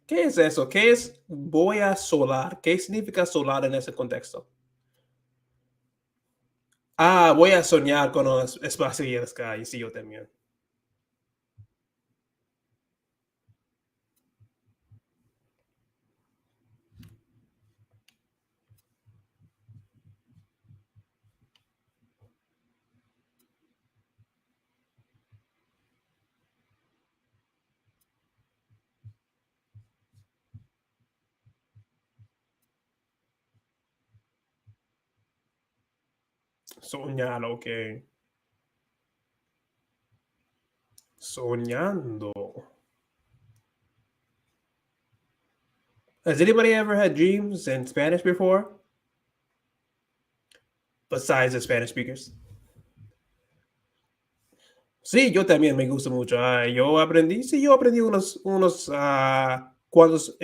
¿Qué es eso? ¿Qué es voy a solar? ¿Qué significa solar en ese contexto? Ah, voy a soñar con el espacio y el sky. Sí, yo también. Soñar, ok. Soñando. Has anybody ever had dreams in Spanish before? Besides the Spanish speakers. Sí, yo también me gusta mucho. Yo aprendí unos cuantos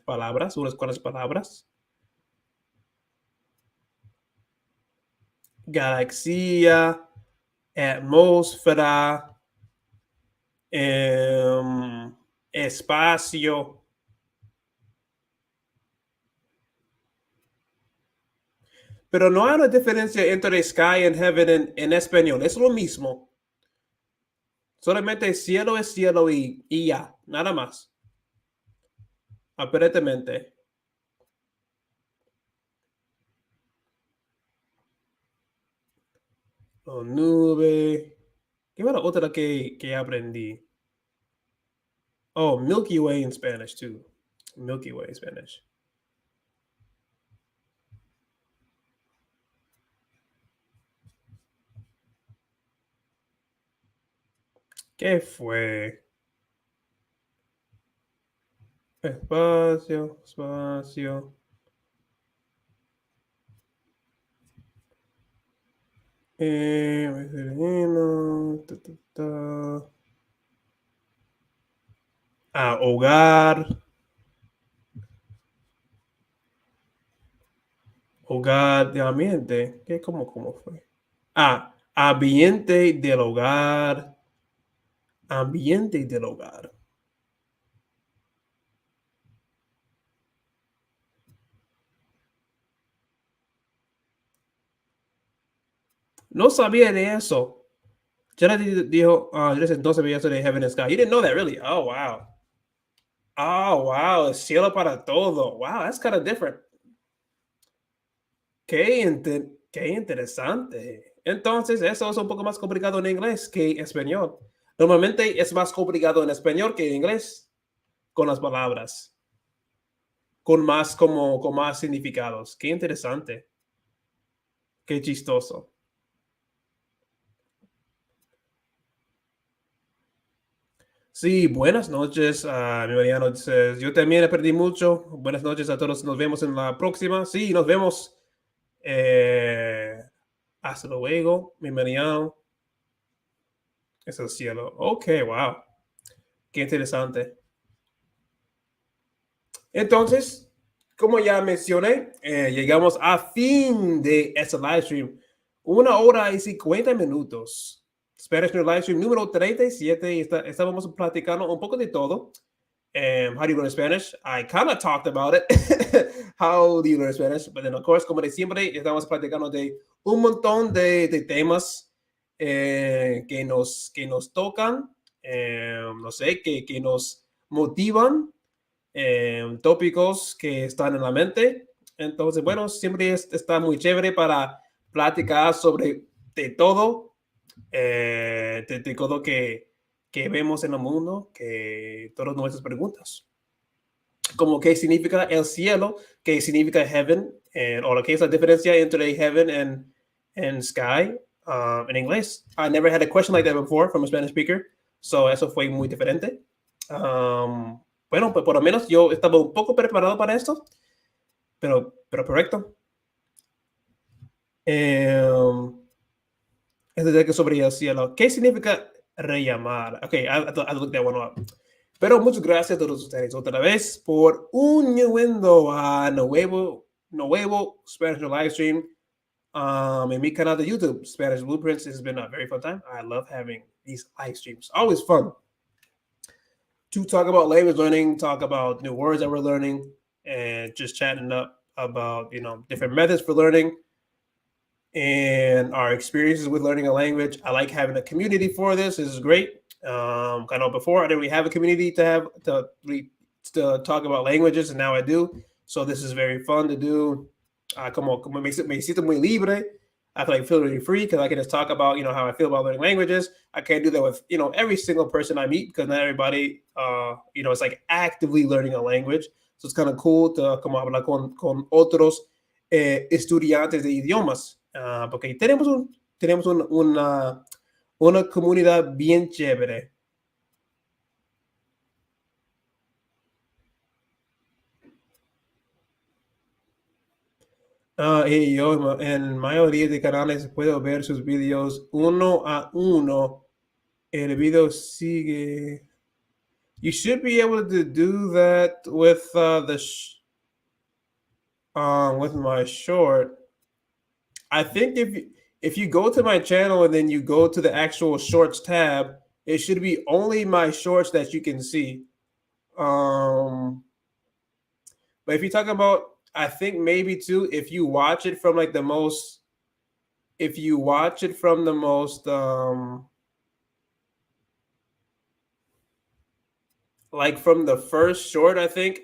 palabras, unas cuantas palabras. Galaxia, atmósfera, espacio. Pero no hay una diferencia entre sky and heaven en español. Es lo mismo. Solamente cielo es cielo y ya, nada más. Aparentemente. O nube. ¿Qué era la otra que aprendí? Oh, Milky Way in Spanish too. Milky Way in Spanish. ¿Qué fue? Espacio, espacio. Ta, ta, ta. Hogar. Hogar de ambiente. ¿Qué? ¿Cómo fue? Ambiente del hogar. Ambiente del hogar. No sabía de eso. Jared dijo, desde entonces veía eso de Heaven and Sky. You didn't know that, really? Oh, wow. Oh, wow. El cielo para todo. Wow, that's kind of different. Qué interesante. Entonces, eso es un poco más complicado en inglés que en español. Normalmente es más complicado en español que en inglés con las palabras, con más significados. Qué interesante. Qué chistoso. Sí, buenas noches, mi Mariano. Dices, yo también aprendí mucho. Buenas noches a todos. Nos vemos en la próxima. Sí, nos vemos. Eh, hasta luego, mi Mariano. Es el cielo. Ok, wow. Qué interesante. Entonces, como ya mencioné, llegamos a fin de este live stream. 1 hora y 50 minutos. Spanish Nerd Livestream número 37. Estábamos platicando un poco de todo. How do you learn Spanish? I kind of talked about it. How do you learn Spanish? But then, of course, como de siempre, estamos platicando de un montón de temas que nos tocan, no sé, que nos motivan, tópicos que están en la mente. Entonces, bueno, siempre está muy chévere para platicar sobre de todo, de todo que vemos en el mundo, que todas nuestras preguntas. Como qué significa el cielo, qué significa heaven, o qué es la diferencia entre heaven and sky en inglés. I never had a question like that before from a Spanish speaker, so eso fue muy diferente. Bueno, pues por lo menos yo estaba un poco preparado para esto, pero correcto. Es de que sobre el cielo. ¿Qué significa rellamar? Ok, I looked that one up. Pero muchas gracias a todos ustedes otra vez por uniendo a nuevo Spanish Livestream en mi canal de YouTube, Spanish Blueprints. It's been a very fun time. I love having these live streams. Always fun to talk about language learning, talk about new words that we're learning, and just chatting up about, different methods for learning and our experiences with learning a language. I like having a community for this. This is great. I know before I didn't really have a community to talk about languages, and now I do. So this is very fun to do. Como me siento muy libre. I feel really free because I can just talk about how I feel about learning languages. I can't do that with every single person I meet because not everybody it's like actively learning a language. So it's kind of cool to como hablar con otros estudiantes de idiomas. Porque tenemos una comunidad bien chévere. Y yo en mayoría de canales puedo ver sus videos uno a uno. El video sigue. You should be able to do that with with my short. I think if you go to my channel and then you go to the actual shorts tab, it should be only my shorts that you can see. But if you're talking about, I think maybe too, if you watch it from like the most, if you watch it from the most, like from the first short, I think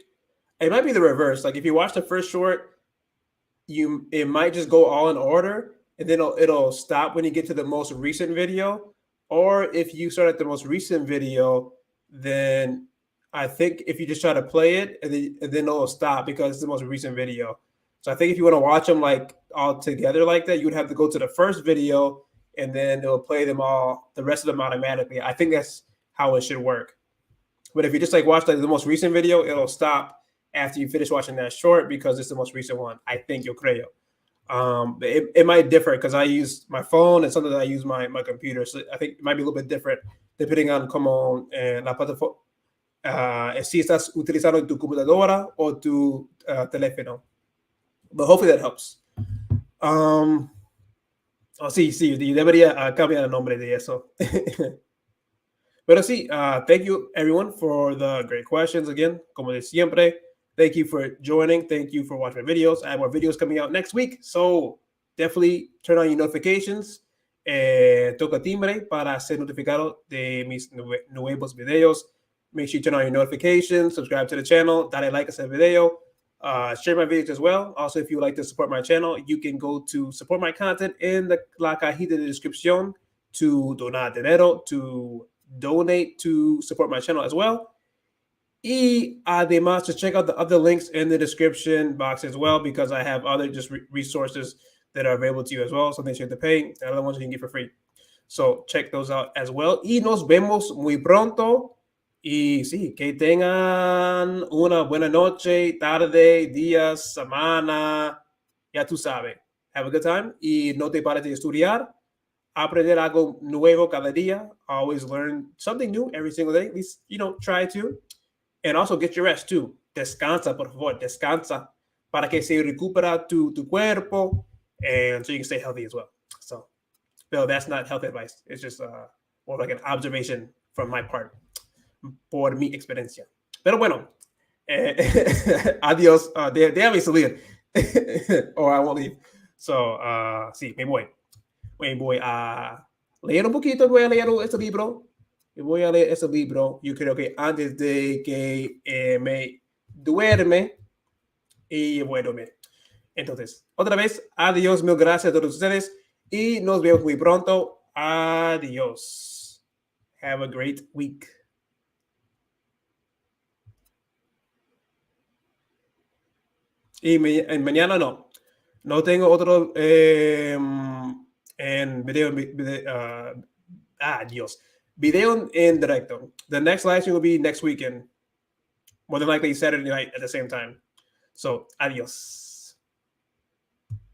it might be the reverse. Like if you watch the first short, it might just go all in order, and then it'll stop when you get to the most recent video. Or if you start at the most recent video, then I think if you just try to play it, and then it'll stop because it's the most recent video. So I think if you want to watch them like all together like that, you would have to go to the first video, and then it'll play them all, the rest of them automatically. I think that's how it should work. But if you just like watch like the most recent video, it'll stop after you finish watching that short because it's the most recent one. I think, yo creo. It might differ because I use my phone and sometimes I use my computer. So I think it might be a little bit different depending on como la plataforma. Si estás utilizando tu computadora o tu teléfono. But hopefully that helps. Sí, debería cambiar el nombre de eso. Pero sí, thank you everyone for the great questions again. Como de siempre, thank you for joining. Thank you for watching my videos. I have more videos coming out next week, so definitely turn on your notifications. Toca timbre para ser notificado de mis nuevos videos. Make sure you turn on your notifications, subscribe to the channel, dale like a ese video, share my videos as well. Also, if you would like to support my channel, you can go to support my content in la cajita de descripción to donar dinero, to donate to support my channel as well. Y además, just check out the other links in the description box as well, because I have other just resources that are available to you as well. Some things you have to pay, and other ones you can get for free. So check those out as well. Y nos vemos muy pronto Y sí, que tengan una buena noche, tarde, días, semana, ya tú sabes. Have a good time y no te pares de estudiar. Aprender algo nuevo cada día. Always learn something new every single day. At least, try to. And also get your rest too. Descansa, por favor, descansa para que se recupera tu cuerpo and so you can stay healthy as well. So, Bill, that's not health advice. It's just more like an observation from my part, por mi experiencia. Pero bueno, adiós. Déjame salir or I won't leave. So, sí, me voy. Voy a leer un poquito, voy a leer este libro. Voy a leer ese libro, yo creo que antes de que me duerme y voy a dormir. Entonces, otra vez, adiós, mil gracias a todos ustedes y nos vemos muy pronto. Adiós. Have a great week. Y mañana no tengo otro en video, Dios. Video in directo. The next live stream will be next weekend. More than likely Saturday night at the same time. So, adios.